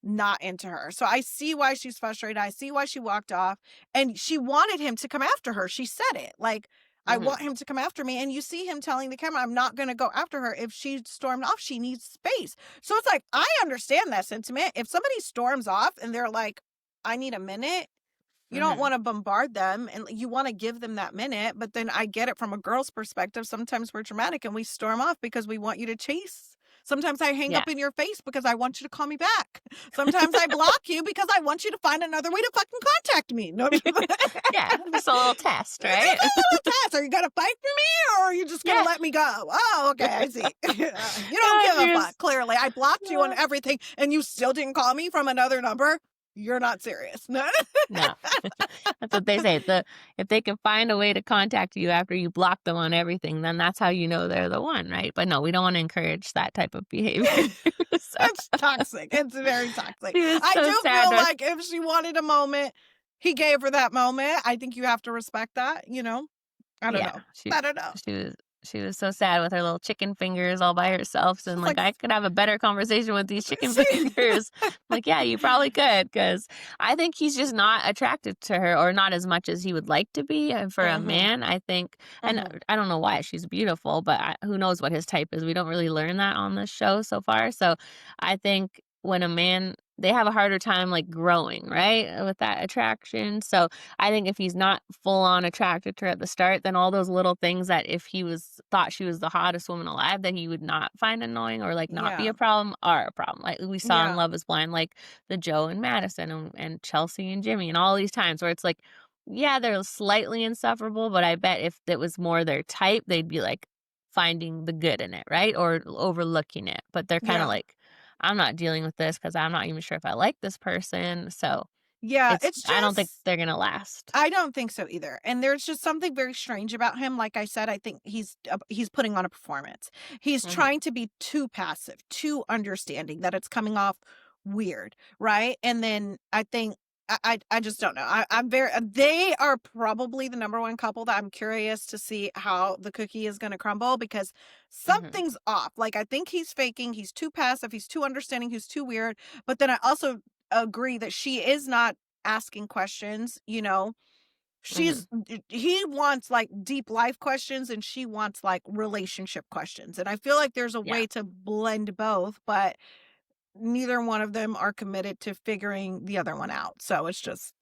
not into her. So I see why she's frustrated. I see why she walked off, and she wanted him to come after her. She said it like, I Mhm. want him to come after me. And you see him telling the camera, I'm not going to go after her. If she stormed off, she needs space. So it's like, I understand that sentiment. If somebody storms off and they're like, I need a minute, you don't Mhm. want to bombard them, and you want to give them that minute. But then I get it from a girl's perspective. Sometimes we're dramatic and we storm off because we want you to chase. Sometimes I hang Yeah. up in your face because I want you to call me back. Sometimes I block you because I want you to find another way to fucking contact me. No, Yeah. Just a little test, right? test. Are you gonna fight for me, or are you just gonna Yeah. let me go? Oh, okay, I see. You don't Oh, give a she fuck. was. Clearly, I blocked you on uh, everything, and you still didn't call me from another number. You're not serious. No. No. That's what they say. If they can find a way to contact you after you block them on everything, then that's how you know they're the one, right? But no, we don't want to encourage that type of behavior. So It's toxic. It's very toxic. she was I so do sad. feel like if she wanted a moment, he gave her that moment. I think you have to respect that, you know? I don't Yeah, know. I don't know. she was she was so sad with her little chicken fingers all by herself, and She's like, like, I could have a better conversation with these chicken see, fingers. Like, yeah, you probably could, because I think he's just not attracted to her, or not as much as he would like to be. And for a mm-hmm, man, I think, and mm-hmm. I don't know why, she's beautiful, but who knows what his type is? We don't really learn that on this show so far. So I think when a man, they have a harder time like growing, right, with that attraction. So I think if he's not full on attracted to her at the start, then all those little things that if he was thought she was the hottest woman alive, that he would not find annoying or like not be Yeah, a problem, are a problem. Like we saw in yeah, Love is Blind, like the Joe and Madison, and Chelsea and Jimmy, and all these times where it's like, yeah, they're slightly insufferable, but I bet if it was more their type, they'd be like finding the good in it, right? Or overlooking it. But they're kind of yeah. like, I'm not dealing with this because I'm not even sure if I like this person. So Yeah, it's I don't think just they're gonna last. I don't think so either. And there's just something very strange about him. Like I said, I think he's putting on a performance. He's Mhm. trying to be too passive, too understanding, that it's coming off weird, right? And then I think I just don't know. I'm very they are probably the number one couple that I'm curious to see how the cookie is going to crumble, because Mhm. something's off. Like I think he's faking, he's too passive, he's too understanding, he's too weird. But then I also agree that she is not asking questions, you know. Mhm. He wants like deep life questions, and she wants like relationship questions. And I feel like there's a Yeah. way to blend both, but neither one of them are committed to figuring the other one out. So it's just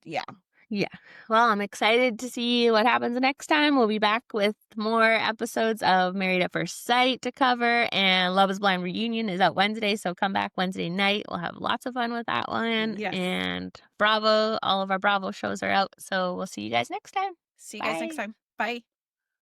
yeah. Yeah. Well, I'm excited to see what happens next time. We'll be back with more episodes of Married at First Sight to cover, and Love is Blind reunion is out Wednesday, so come back Wednesday night. We'll have lots of fun with that one. Yes. And Bravo, all of our Bravo shows are out, so we'll see you guys next time. See you guys next Bye. time. Bye.